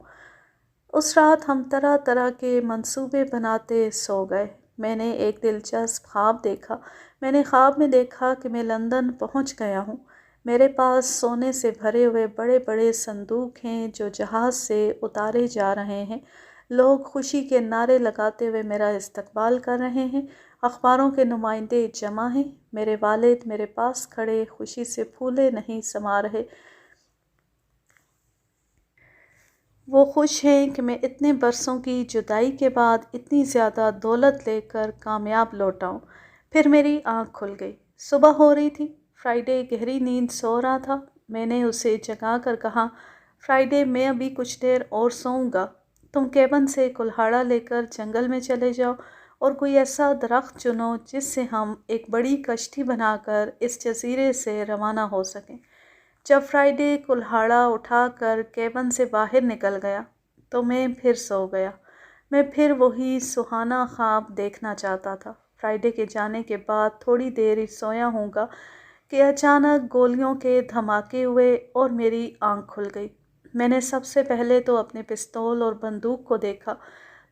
اس رات ہم طرح طرح کے منصوبے بناتے سو گئے۔ میں نے ایک دلچسپ خواب دیکھا۔ میں نے خواب میں دیکھا کہ میں لندن پہنچ گیا ہوں۔ میرے پاس سونے سے بھرے ہوئے بڑے بڑے صندوق ہیں جو جہاز سے اتارے جا رہے ہیں۔ لوگ خوشی کے نعرے لگاتے ہوئے میرا استقبال کر رہے ہیں۔ اخباروں کے نمائندے جمع ہیں۔ میرے والد میرے پاس کھڑے خوشی سے پھولے نہیں سما رہے۔ وہ خوش ہیں کہ میں اتنے برسوں کی جدائی کے بعد اتنی زیادہ دولت لے کر کامیاب لوٹا ہوں۔ پھر میری آنکھ کھل گئی۔ صبح ہو رہی تھی۔ فرائیڈے گہری نیند سو رہا تھا۔ میں نے اسے جگا کر کہا، فرائیڈے، میں ابھی کچھ دیر اور سوؤں گا۔ تم کیبن سے کلہاڑا لے کر جنگل میں چلے جاؤ اور کوئی ایسا درخت چنو جس سے ہم ایک بڑی کشتی بنا کر اس جزیرے سے روانہ ہو سکیں۔ جب فرائیڈے کلہاڑا اٹھا کر کیبن سے باہر نکل گیا تو میں پھر سو گیا۔ میں پھر وہی سہانا خواب دیکھنا چاہتا تھا۔ فرائیڈے کے جانے کے بعد تھوڑی دیر ہی سویا ہوں گا کہ اچانک گولیوں کے دھماکے ہوئے اور میری آنکھ کھل گئی۔ میں نے سب سے پہلے تو اپنے پستول اور بندوق کو دیکھا۔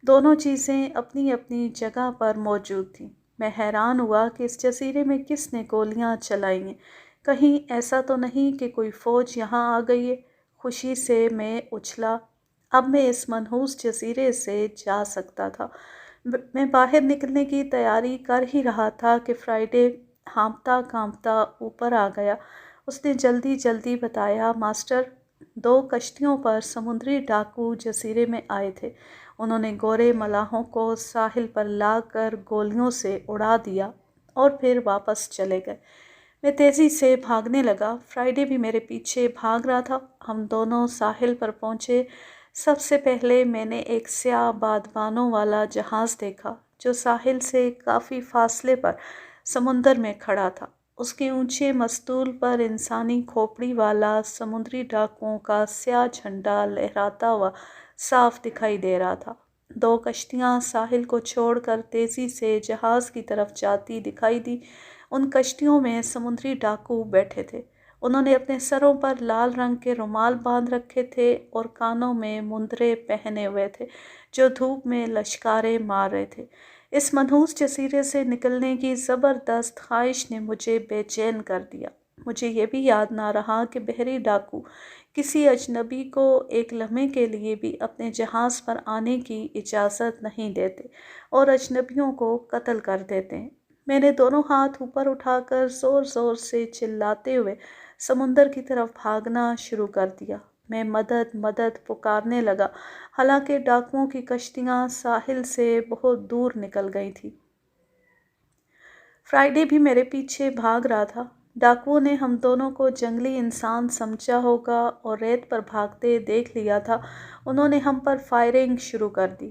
دونوں چیزیں اپنی اپنی جگہ پر موجود تھیں۔ میں حیران ہوا کہ اس جزیرے میں کس نے گولیاں چلائی ہیں۔ کہیں ایسا تو نہیں کہ کوئی فوج یہاں آ گئی ہے؟ خوشی سے میں اچھلا۔ اب میں اس منحوس جزیرے سے جا سکتا تھا۔ میں باہر نکلنے کی تیاری کر ہی رہا تھا کہ فرائیڈے ہانپتا کانپتا اوپر آ گیا۔ اس نے جلدی جلدی بتایا، ماسٹر، 2 کشتیوں پر سمندری ڈاکو جزیرے میں آئے تھے۔ انہوں نے گورے ملاحوں کو ساحل پر لا کر گولیوں سے اڑا دیا اور پھر واپس چلے گئے۔ میں تیزی سے بھاگنے لگا۔ فرائیڈے بھی میرے پیچھے بھاگ رہا تھا۔ ہم دونوں ساحل پر پہنچے۔ سب سے پہلے میں نے ایک سیاہ بادبانوں والا جہاز دیکھا جو ساحل سے کافی فاصلے پر سمندر میں کھڑا تھا۔ اس کے اونچے مستول پر انسانی کھوپڑی والا سمندری ڈاکوؤں کا سیاہ جھنڈا لہراتا ہوا صاف دکھائی دے رہا تھا۔ 2 کشتیاں ساحل کو چھوڑ کر تیزی سے جہاز کی طرف جاتی دکھائی دی۔ ان کشتیوں میں سمندری ڈاکو بیٹھے تھے۔ انہوں نے اپنے سروں پر لال رنگ کے رومال باندھ رکھے تھے اور کانوں میں مندرے پہنے ہوئے تھے جو دھوپ میں لشکاریں مار رہے تھے۔ اس منحوس جزیرے سے نکلنے کی زبردست خواہش نے مجھے بے چین کر دیا۔ مجھے یہ بھی یاد نہ رہا کہ بحری ڈاکو کسی اجنبی کو ایک لمحے کے لیے بھی اپنے جہاز پر آنے کی اجازت نہیں دیتے اور اجنبیوں کو قتل کر دیتے ہیں۔ میں نے دونوں ہاتھ اوپر اٹھا کر زور زور سے چلاتے ہوئے سمندر کی طرف بھاگنا شروع کر دیا۔ میں مدد مدد پکارنے لگا، حالانکہ ڈاکوؤں کی کشتیاں ساحل سے بہت دور نکل گئی تھیں۔ فرائیڈے بھی میرے پیچھے بھاگ رہا تھا۔ ڈاکوؤں نے ہم دونوں کو جنگلی انسان سمجھا ہوگا اور ریت پر بھاگتے دیکھ لیا تھا۔ انہوں نے ہم پر فائرنگ شروع کر دی۔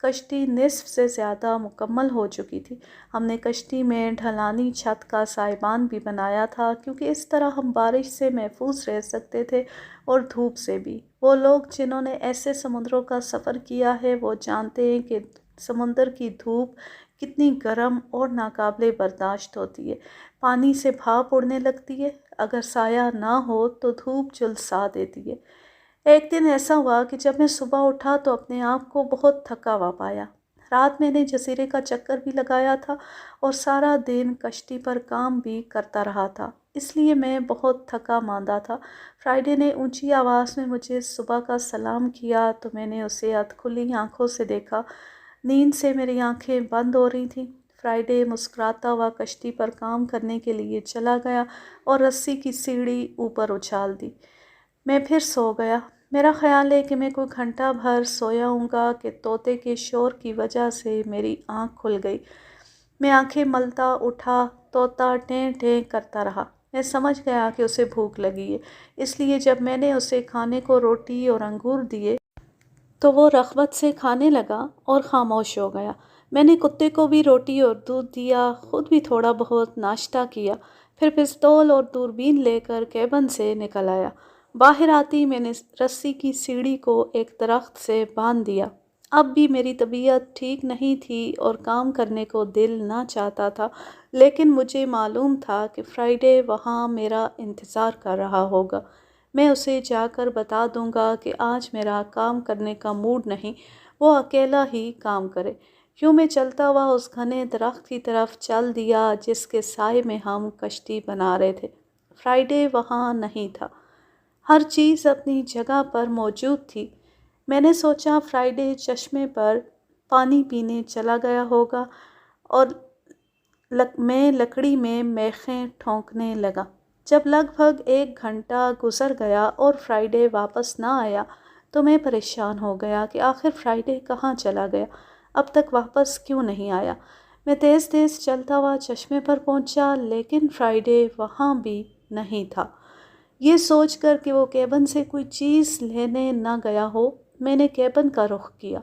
کشتی نصف سے زیادہ مکمل ہو چکی تھی۔ ہم نے کشتی میں ڈھلانی چھت کا سائبان بھی بنایا تھا کیونکہ اس طرح ہم بارش سے محفوظ رہ سکتے تھے اور دھوپ سے بھی۔ وہ لوگ جنہوں نے ایسے سمندروں کا سفر کیا ہے وہ جانتے ہیں کہ سمندر کی دھوپ کتنی گرم اور ناقابل برداشت ہوتی ہے۔ پانی سے بھاپ اڑنے لگتی ہے، اگر سایہ نہ ہو تو دھوپ جھلسا دیتی ہے۔ ایک دن ایسا ہوا کہ جب میں صبح اٹھا تو اپنے آپ کو بہت تھکا ہوا پایا۔ رات میں نے جزیرے کا چکر بھی لگایا تھا اور سارا دن کشتی پر کام بھی کرتا رہا تھا، اس لیے میں بہت تھکا ماندہ تھا۔ فرائیڈے نے اونچی آواز میں مجھے صبح کا سلام کیا تو میں نے اسے ادھ کھلی آنکھوں سے دیکھا۔ نیند سے میری آنکھیں بند ہو رہی تھیں۔ فرائیڈے مسکراتا ہوا کشتی پر کام کرنے کے لیے چلا گیا اور رسی کی سیڑھی اوپر اچھال دی۔ میں پھر سو گیا۔ میرا خیال ہے کہ میں کوئی گھنٹہ بھر سویا ہوں گا کہ طوطے کے شور کی وجہ سے میری آنکھ کھل گئی۔ میں آنکھیں ملتا اٹھا، طوطا ٹیں ٹیں کرتا رہا۔ میں سمجھ گیا کہ اسے بھوک لگی ہے، اس لیے جب میں نے اسے کھانے کو روٹی اور انگور دیے تو وہ رغبت سے کھانے لگا اور خاموش ہو گیا۔ میں نے کتے کو بھی روٹی اور دودھ دیا، خود بھی تھوڑا بہت ناشتہ کیا، پھر پستول اور دوربین لے کر کیبن سے نکل آیا۔ باہر آتی میں نے رسی کی سیڑھی کو ایک درخت سے باندھ دیا۔ اب بھی میری طبیعت ٹھیک نہیں تھی اور کام کرنے کو دل نہ چاہتا تھا، لیکن مجھے معلوم تھا کہ فرائیڈے وہاں میرا انتظار کر رہا ہوگا۔ میں اسے جا کر بتا دوں گا کہ آج میرا کام کرنے کا موڈ نہیں، وہ اکیلا ہی کام کرے۔ یوں میں چلتا ہوا اس گھنے درخت کی طرف چل دیا جس کے سائے میں ہم کشتی بنا رہے تھے۔ فرائیڈے وہاں نہیں تھا۔ ہر چیز اپنی جگہ پر موجود تھی۔ میں نے سوچا فرائیڈے چشمے پر پانی پینے چلا گیا ہوگا اور میں لکڑی میں میخیں ٹھونکنے لگا۔ جب لگ بھگ 1 گھنٹہ گزر گیا اور فرائیڈے واپس نہ آیا تو میں پریشان ہو گیا کہ آخر فرائیڈے کہاں چلا گیا، اب تک واپس کیوں نہیں آیا۔ میں تیز تیز چلتا ہوا چشمے پر پہنچا لیکن فرائیڈے وہاں بھی نہیں تھا۔ یہ سوچ کر کہ وہ کیبن سے کوئی چیز لینے نہ گیا ہو، میں نے کیبن کا رخ کیا،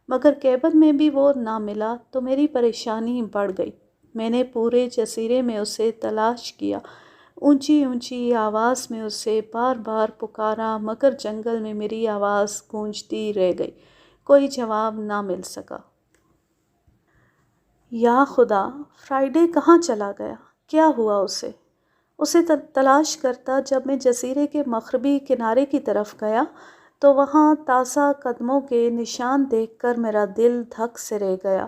مگر کیبن میں بھی وہ نہ ملا تو میری پریشانی بڑھ گئی۔ میں نے پورے جزیرے میں اسے تلاش کیا، اونچی اونچی آواز میں اسے بار بار پکارا، مگر جنگل میں میری آواز گونجتی رہ گئی، کوئی جواب نہ مل سکا۔ یا خدا، فرائیڈے کہاں چلا گیا؟ کیا ہوا اسے؟ اسے تلاش کرتا جب میں جزیرے کے مغربی کنارے کی طرف گیا تو وہاں تازہ قدموں کے نشان دیکھ کر میرا دل دھک سے رہ گیا۔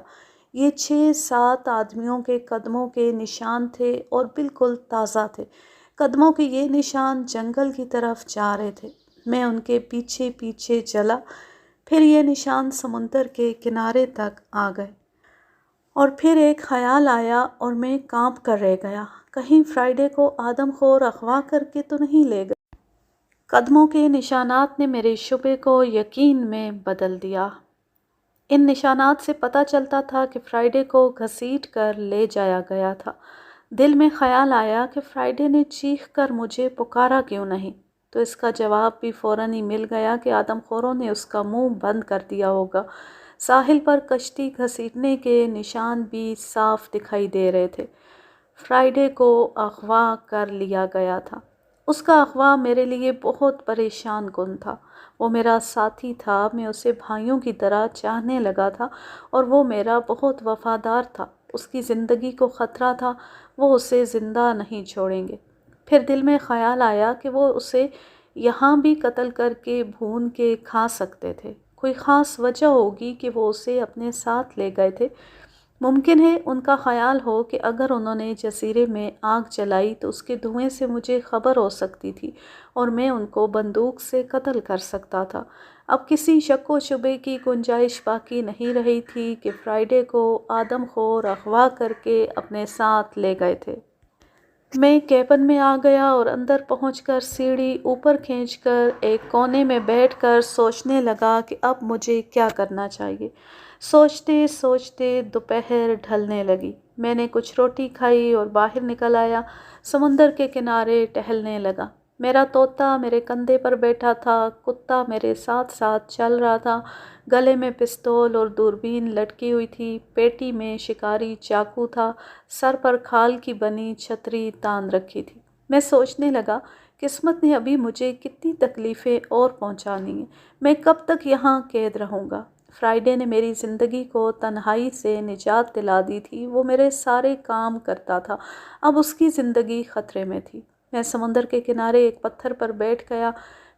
یہ 6-7 آدمیوں کے قدموں کے نشان تھے اور بالکل تازہ تھے۔ قدموں کے یہ نشان جنگل کی طرف جا رہے تھے۔ میں ان کے پیچھے پیچھے چلا، پھر یہ نشان سمندر کے کنارے تک آ گئے۔ اور پھر ایک خیال آیا اور میں کانپ کر رہ گیا، کہیں فرائیڈے کو آدم خور اغوا کر کے تو نہیں لے گئے۔ قدموں کے نشانات نے میرے شبے کو یقین میں بدل دیا۔ ان نشانات سے پتہ چلتا تھا کہ فرائیڈے کو گھسیٹ کر لے جایا گیا تھا۔ دل میں خیال آیا کہ فرائیڈے نے چیخ کر مجھے پکارا کیوں نہیں، تو اس کا جواب بھی فوراً ہی مل گیا کہ آدم خوروں نے اس کا منہ بند کر دیا ہوگا۔ ساحل پر کشتی گھسیٹنے کے نشان بھی صاف دکھائی دے رہے تھے۔ فرائیڈے کو اغوا کر لیا گیا تھا۔ اس کا اغوا میرے لیے بہت پریشان کن تھا۔ وہ میرا ساتھی تھا، میں اسے بھائیوں کی طرح چاہنے لگا تھا اور وہ میرا بہت وفادار تھا۔ اس کی زندگی کو خطرہ تھا، وہ اسے زندہ نہیں چھوڑیں گے۔ پھر دل میں خیال آیا کہ وہ اسے یہاں بھی قتل کر کے بھون کے کھا سکتے تھے۔ کوئی خاص وجہ ہوگی کہ وہ اسے اپنے ساتھ لے گئے تھے۔ ممکن ہے ان کا خیال ہو کہ اگر انہوں نے جزیرے میں آگ جلائی تو اس کے دھوئیں سے مجھے خبر ہو سکتی تھی اور میں ان کو بندوق سے قتل کر سکتا تھا۔ اب کسی شک و شبے کی گنجائش باقی نہیں رہی تھی کہ فرائیڈے کو آدم خور اغوا کر کے اپنے ساتھ لے گئے تھے۔ میں کیبن میں آ گیا اور اندر پہنچ کر سیڑھی اوپر کھینچ کر ایک کونے میں بیٹھ کر سوچنے لگا کہ اب مجھے کیا کرنا چاہیے۔ سوچتے سوچتے دوپہر ڈھلنے لگی۔ میں نے کچھ روٹی کھائی اور باہر نکل آیا، سمندر کے کنارے ٹہلنے لگا۔ میرا طوطا میرے کندھے پر بیٹھا تھا، کتا میرے ساتھ ساتھ چل رہا تھا، گلے میں پستول اور دوربین لٹکی ہوئی تھی، پیٹی میں شکاری چاقو تھا، سر پر کھال کی بنی چھتری تان رکھی تھی۔ میں سوچنے لگا، قسمت نے ابھی مجھے کتنی تکلیفیں اور پہنچانی ہیں، میں کب تک یہاں قید رہوں گا؟ فرائیڈے نے میری زندگی کو تنہائی سے نجات دلا دی تھی، وہ میرے سارے کام کرتا تھا، اب اس کی زندگی خطرے میں تھی۔ میں سمندر کے کنارے ایک پتھر پر بیٹھ گیا،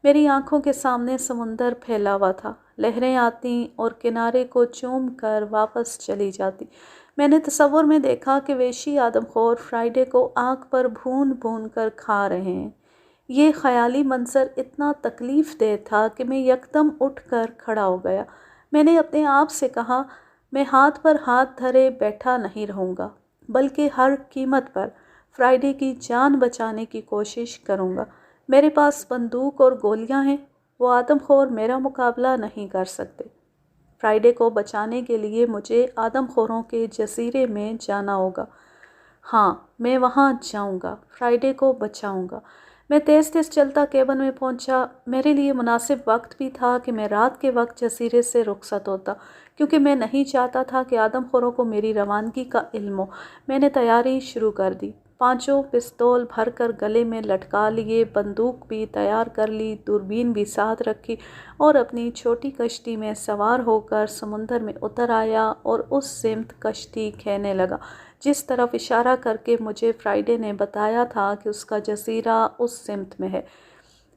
میری آنکھوں کے سامنے سمندر پھیلا ہوا تھا، لہریں آتیں اور کنارے کو چوم کر واپس چلی جاتی۔ میں نے تصور میں دیکھا کہ وحشی آدم خور فرائیڈے کو آگ پر بھون بھون کر کھا رہے ہیں۔ یہ خیالی منظر اتنا تکلیف دہ تھا کہ میں یکدم اٹھ کر کھڑا ہو گیا۔ میں نے اپنے آپ سے کہا، میں ہاتھ پر ہاتھ دھرے بیٹھا نہیں رہوں گا، بلکہ ہر قیمت پر فرائیڈے کی جان بچانے کی کوشش کروں گا۔ میرے پاس بندوق اور گولیاں ہیں، وہ آدم خور میرا مقابلہ نہیں کر سکتے۔ فرائیڈے کو بچانے کے لیے مجھے آدم خوروں کے جزیرے میں جانا ہوگا۔ ہاں، میں وہاں جاؤں گا، فرائیڈے کو بچاؤں گا۔ میں تیز تیز چلتا کیبن میں پہنچا۔ میرے لیے مناسب وقت بھی تھا کہ میں رات کے وقت جزیرے سے رخصت ہوتا، کیونکہ میں نہیں چاہتا تھا کہ آدم خوروں کو میری روانگی کا علم ہو۔ میں نے تیاری شروع کر دی، پانچوں پستول بھر کر گلے میں لٹکا لیے، بندوق بھی تیار کر لی، دوربین بھی ساتھ رکھی، اور اپنی چھوٹی کشتی میں سوار ہو کر سمندر میں اتر آیا اور اس سمت کشتی کھینے لگا جس طرف اشارہ کر کے مجھے فرائیڈے نے بتایا تھا کہ اس کا جزیرہ اس سمت میں ہے۔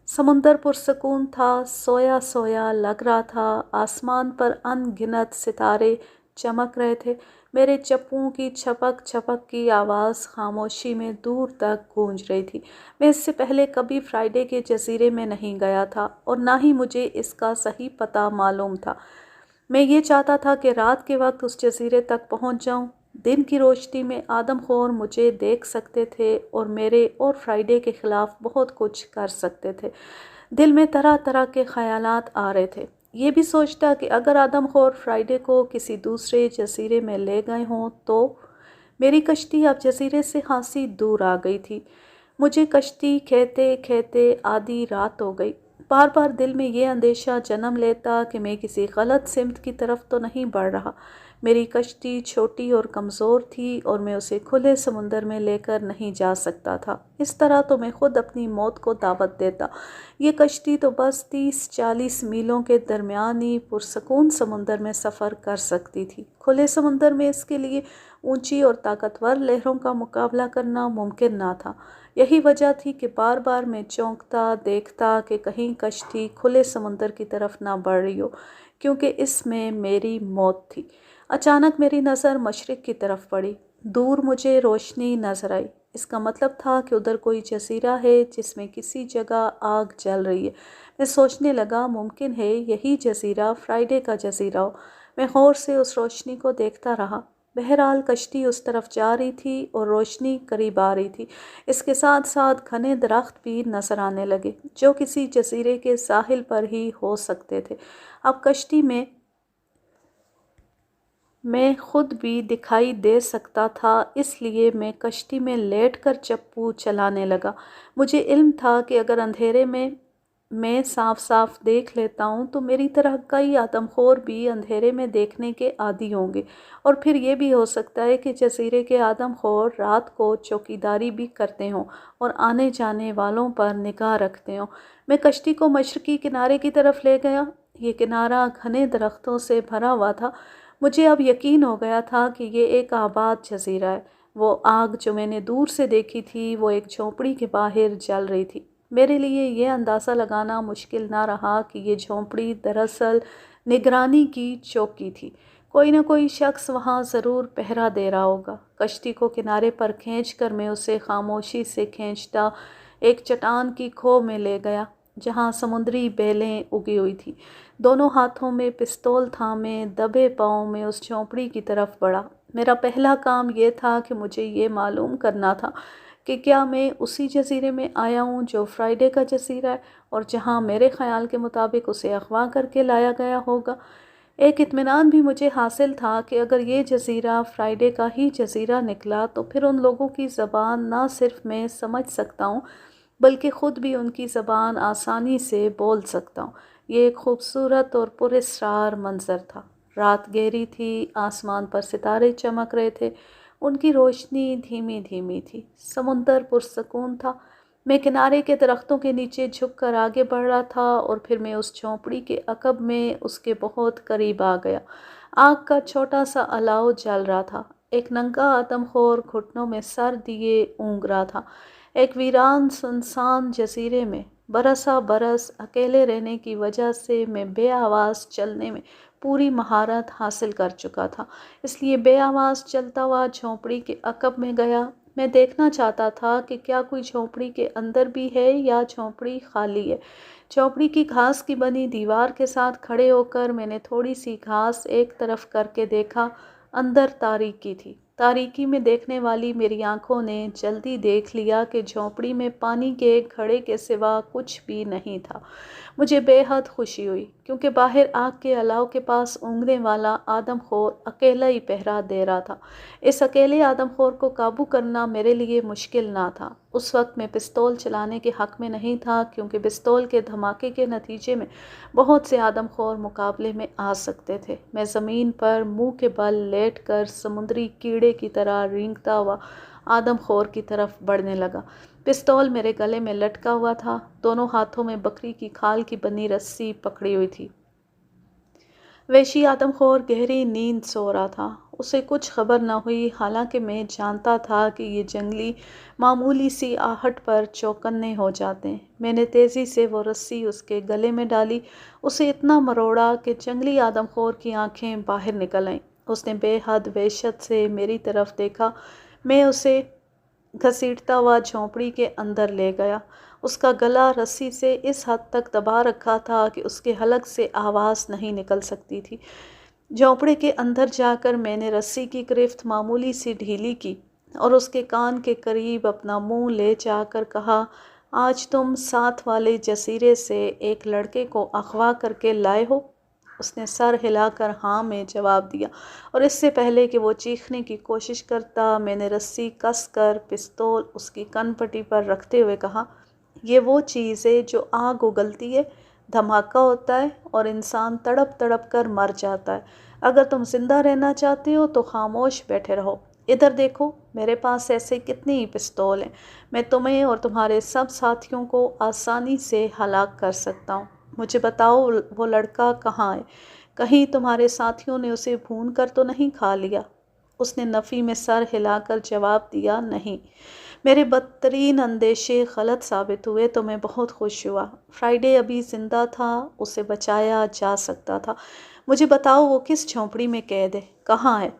سمندر پرسکون تھا، سویا سویا لگ رہا تھا، آسمان پر ان گنت ستارے چمک رہے تھے، میرے چپوں کی چھپک چھپک کی آواز خاموشی میں دور تک گونج رہی تھی۔ میں اس سے پہلے کبھی فرائیڈے کے جزیرے میں نہیں گیا تھا اور نہ ہی مجھے اس کا صحیح پتہ معلوم تھا۔ میں یہ چاہتا تھا کہ رات کے وقت اس جزیرے تک پہنچ جاؤں۔ دن کی روشنی میں آدم خور مجھے دیکھ سکتے تھے اور میرے اور فرائیڈے کے خلاف بہت کچھ کر سکتے تھے۔ دل میں طرح طرح کے خیالات آ رہے تھے۔ یہ بھی سوچتا کہ اگر آدم خور فرائیڈے کو کسی دوسرے جزیرے میں لے گئے ہوں تو میری کشتی اب جزیرے سے خاصی دور آ گئی تھی۔ مجھے کشتی کھیتے کھیتے آدھی رات ہو گئی۔ بار بار دل میں یہ اندیشہ جنم لیتا کہ میں کسی غلط سمت کی طرف تو نہیں بڑھ رہا۔ میری کشتی چھوٹی اور کمزور تھی اور میں اسے کھلے سمندر میں لے کر نہیں جا سکتا تھا، اس طرح تو میں خود اپنی موت کو دعوت دیتا۔ یہ کشتی تو بس 30-40 میلوں کے درمیانی پرسکون سمندر میں سفر کر سکتی تھی۔ کھلے سمندر میں اس کے لیے اونچی اور طاقتور لہروں کا مقابلہ کرنا ممکن نہ تھا۔ یہی وجہ تھی کہ بار بار میں چونکتا دیکھتا کہ کہیں کشتی کھلے سمندر کی طرف نہ بڑھ رہی ہو، کیونکہ اس میں میری موت تھی۔ اچانک میری نظر مشرق کی طرف پڑی، دور مجھے روشنی نظر آئی۔ اس کا مطلب تھا کہ ادھر کوئی جزیرہ ہے جس میں کسی جگہ آگ جل رہی ہے۔ میں سوچنے لگا، ممکن ہے یہی جزیرہ فرائیڈے کا جزیرہ ہو۔ میں غور سے اس روشنی کو دیکھتا رہا۔ بہرحال کشتی اس طرف جا رہی تھی اور روشنی قریب آ رہی تھی۔ اس کے ساتھ ساتھ گھنے درخت بھی نظر آنے لگے جو کسی جزیرے کے ساحل پر ہی ہو سکتے تھے۔ اب کشتی میں خود بھی دکھائی دے سکتا تھا، اس لیے میں کشتی میں لیٹ کر چپو چلانے لگا۔ مجھے علم تھا کہ اگر اندھیرے میں صاف صاف دیکھ لیتا ہوں تو میری طرح کئی آدم خور بھی اندھیرے میں دیکھنے کے عادی ہوں گے، اور پھر یہ بھی ہو سکتا ہے کہ جزیرے کے آدم خور رات کو چوکیداری بھی کرتے ہوں اور آنے جانے والوں پر نگاہ رکھتے ہوں۔ میں کشتی کو مشرقی کنارے کی طرف لے گیا۔ یہ کنارہ گھنے درختوں سے بھرا ہوا تھا۔ مجھے اب یقین ہو گیا تھا کہ یہ ایک آباد جزیرہ ہے۔ وہ آگ جو میں نے دور سے دیکھی تھی وہ ایک جھونپڑی کے باہر جل رہی تھی۔ میرے لیے یہ اندازہ لگانا مشکل نہ رہا کہ یہ جھونپڑی دراصل نگرانی کی چوکی تھی۔ کوئی نہ کوئی شخص وہاں ضرور پہرا دے رہا ہوگا۔ کشتی کو کنارے پر کھینچ کر میں اسے خاموشی سے کھینچتا ایک چٹان کی کھو میں لے گیا جہاں سمندری بیلیں اگی ہوئی تھیں۔ دونوں ہاتھوں میں پستول تھامے دبے پاؤں میں اس جھونپڑی کی طرف بڑھا۔ میرا پہلا کام یہ تھا کہ مجھے یہ معلوم کرنا تھا کہ کیا میں اسی جزیرے میں آیا ہوں جو فرائیڈے کا جزیرہ ہے اور جہاں میرے خیال کے مطابق اسے اغوا کر کے لایا گیا ہوگا۔ ایک اطمینان بھی مجھے حاصل تھا کہ اگر یہ جزیرہ فرائیڈے کا ہی جزیرہ نکلا تو پھر ان لوگوں کی زبان نہ صرف میں سمجھ سکتا ہوں بلکہ خود بھی ان کی زبان آسانی سے بول سکتا ہوں۔ یہ ایک خوبصورت اور پراسرار منظر تھا۔ رات گہری تھی، آسمان پر ستارے چمک رہے تھے، ان کی روشنی دھیمی دھیمی تھی۔ سمندر پرسکون تھا۔ میں کنارے کے درختوں کے نیچے جھک کر آگے بڑھ رہا تھا اور پھر میں اس جھونپڑی کے عقب میں اس کے بہت قریب آ گیا۔ آگ کا چھوٹا سا الاؤ جل رہا تھا۔ ایک ننگا آدم خور گھٹنوں میں سر دیے اونگ رہا تھا۔ ایک ویران سنسان جزیرے میں برسا برس اکیلے رہنے کی وجہ سے میں بے آواز چلنے میں پوری مہارت حاصل کر چکا تھا، اس لیے بے آواز چلتا ہوا جھونپڑی کے عقب میں گیا۔ میں دیکھنا چاہتا تھا کہ کیا کوئی جھونپڑی کے اندر بھی ہے یا جھونپڑی خالی ہے۔ جھونپڑی کی گھاس کی بنی دیوار کے ساتھ کھڑے ہو کر میں نے تھوڑی سی گھاس ایک طرف کر کے دیکھا۔ اندر تاریکی تھی۔ تاریکی میں دیکھنے والی میری آنکھوں نے جلدی دیکھ لیا کہ جھونپڑی میں پانی کے ایک گھڑے کے سوا کچھ بھی نہیں تھا۔ مجھے بے حد خوشی ہوئی کیونکہ باہر آگ کے الاؤ کے پاس اونگنے والا آدم خور اکیلا ہی پہرا دے رہا تھا۔ اس اکیلے آدم خور کو قابو کرنا میرے لیے مشکل نہ تھا۔ اس وقت میں پستول چلانے کے حق میں نہیں تھا کیونکہ پستول کے دھماکے کے نتیجے میں بہت سے آدم خور مقابلے میں آ سکتے تھے۔ میں زمین پر منہ کے بل لیٹ کر سمندری کیڑے کی طرح رینگتا ہوا آدم خور کی طرف بڑھنے لگا۔ پستول میرے گلے میں لٹکا ہوا تھا، دونوں ہاتھوں میں بکری کی کھال کی بنی رسی پکڑی ہوئی تھی۔ وحشی آدم خور گہری نیند سو رہا تھا، اسے کچھ خبر نہ ہوئی، حالانکہ میں جانتا تھا کہ یہ جنگلی معمولی سی آہٹ پر چوکنے ہو جاتے ہیں۔ میں نے تیزی سے وہ رسی اس کے گلے میں ڈالی، اسے اتنا مروڑا کہ جنگلی آدم خور کی آنکھیں باہر نکل آئیں۔ اس نے بے حد وحشت سے میری طرف دیکھا۔ میں اسے گھسیٹتا ہوا جھونپڑی کے اندر لے گیا۔ اس کا گلا رسی سے اس حد تک دبا رکھا تھا کہ اس کے حلق سے آواز نہیں نکل سکتی تھی۔ جھونپڑی کے اندر جا کر میں نے رسی کی گرفت معمولی سی ڈھیلی کی اور اس کے کان کے قریب اپنا منہ لے جا کر کہا، آج تم ساتھ والے جزیرے سے ایک لڑکے کو اغوا کر کے لائے ہو؟ اس نے سر ہلا کر ہاں میں جواب دیا، اور اس سے پہلے کہ وہ چیخنے کی کوشش کرتا میں نے رسی کس کر پستول اس کی کن پٹی پر رکھتے ہوئے کہا، یہ وہ چیز ہے جو آگ اگلتی ہے، دھماکہ ہوتا ہے اور انسان تڑپ تڑپ کر مر جاتا ہے۔ اگر تم زندہ رہنا چاہتے ہو تو خاموش بیٹھے رہو۔ ادھر دیکھو، میرے پاس ایسے کتنی ہی پستول ہیں، میں تمہیں اور تمہارے سب ساتھیوں کو آسانی سے ہلاک کر سکتا ہوں۔ مجھے بتاؤ وہ لڑکا کہاں ہے؟ کہیں تمہارے ساتھیوں نے اسے بھون کر تو نہیں کھا لیا؟ اس نے نفی میں سر ہلا کر جواب دیا، نہیں۔ میرے بدترین اندیشے غلط ثابت ہوئے تو میں بہت خوش ہوا۔ فرائیڈے ابھی زندہ تھا، اسے بچایا جا سکتا تھا۔ مجھے بتاؤ وہ کس جھونپڑی میں قید ہے، کہاں ہے؟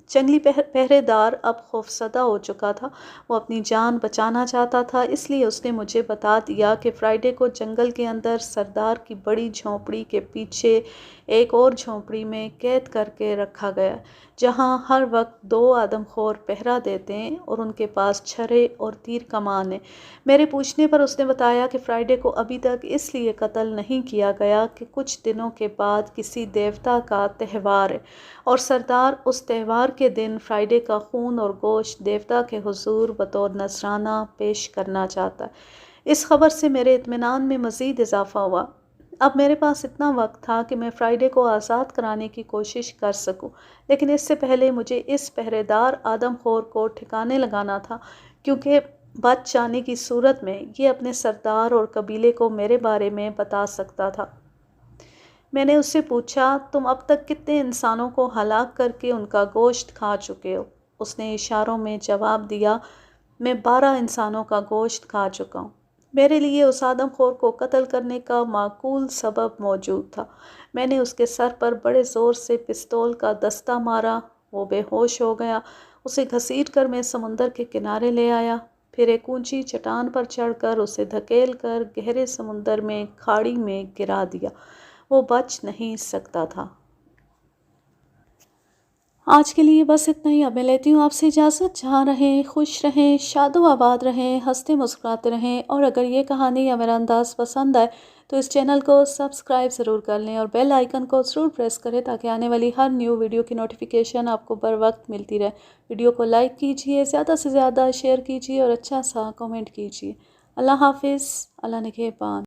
جنگلی پہرے دار اب خوفزدہ ہو چکا تھا، وہ اپنی جان بچانا چاہتا تھا، اس لیے اس نے مجھے بتا دیا کہ فرائیڈے کو جنگل کے اندر سردار کی بڑی جھونپڑی کے پیچھے ایک اور جھونپڑی میں قید کر کے رکھا گیا، جہاں ہر وقت 2 آدم خور پہرا دیتے ہیں اور ان کے پاس چھرے اور تیر کمان ہیں۔ میرے پوچھنے پر اس نے بتایا کہ فرائیڈے کو ابھی تک اس لیے قتل نہیں کیا گیا کہ کچھ دنوں کے بعد کسی دیوتا کا تہوار ہے اور سردار اس تہوار کے دن فرائیڈے کا خون اور گوشت دیوتا کے حضور بطور نذرانہ پیش کرنا چاہتا ہے۔ اس خبر سے میرے اطمینان میں مزید اضافہ ہوا۔ اب میرے پاس اتنا وقت تھا کہ میں فرائیڈے کو آزاد کرانے کی کوشش کر سکوں، لیکن اس سے پہلے مجھے اس پہرے دار آدم خور کو ٹھکانے لگانا تھا، کیونکہ بچ جانے کی صورت میں یہ اپنے سردار اور قبیلے کو میرے بارے میں بتا سکتا تھا۔ میں نے اس سے پوچھا، تم اب تک کتنے انسانوں کو ہلاک کر کے ان کا گوشت کھا چکے ہو؟ اس نے اشاروں میں جواب دیا، میں 12 انسانوں کا گوشت کھا چکا ہوں۔ میرے لیے اس آدم خور کو قتل کرنے کا معقول سبب موجود تھا۔ میں نے اس کے سر پر بڑے زور سے پستول کا دستہ مارا، وہ بے ہوش ہو گیا۔ اسے گھسیٹ کر میں سمندر کے کنارے لے آیا، پھر ایک اونچی چٹان پر چڑھ کر اسے دھکیل کر گہرے سمندر میں کھاڑی میں گرا دیا۔ وہ بچ نہیں سکتا تھا۔ آج کے لیے بس اتنا ہی۔ اب میں لیتی ہوں آپ سے اجازت۔ جہاں رہیں خوش رہیں، شاد و آباد رہیں، ہنستے مسکراتے رہیں، اور اگر یہ کہانی یا میرا انداز پسند آئے تو اس چینل کو سبسکرائب ضرور کر لیں اور بیل آئیکن کو ضرور پریس کریں تاکہ آنے والی ہر نیو ویڈیو کی نوٹیفیکیشن آپ کو بر وقت ملتی رہے۔ ویڈیو کو لائک کیجیے، زیادہ سے زیادہ شیئر کیجیے اور اچھا سا کمنٹ کیجیے۔ اللہ حافظ، اللہ نگہبان۔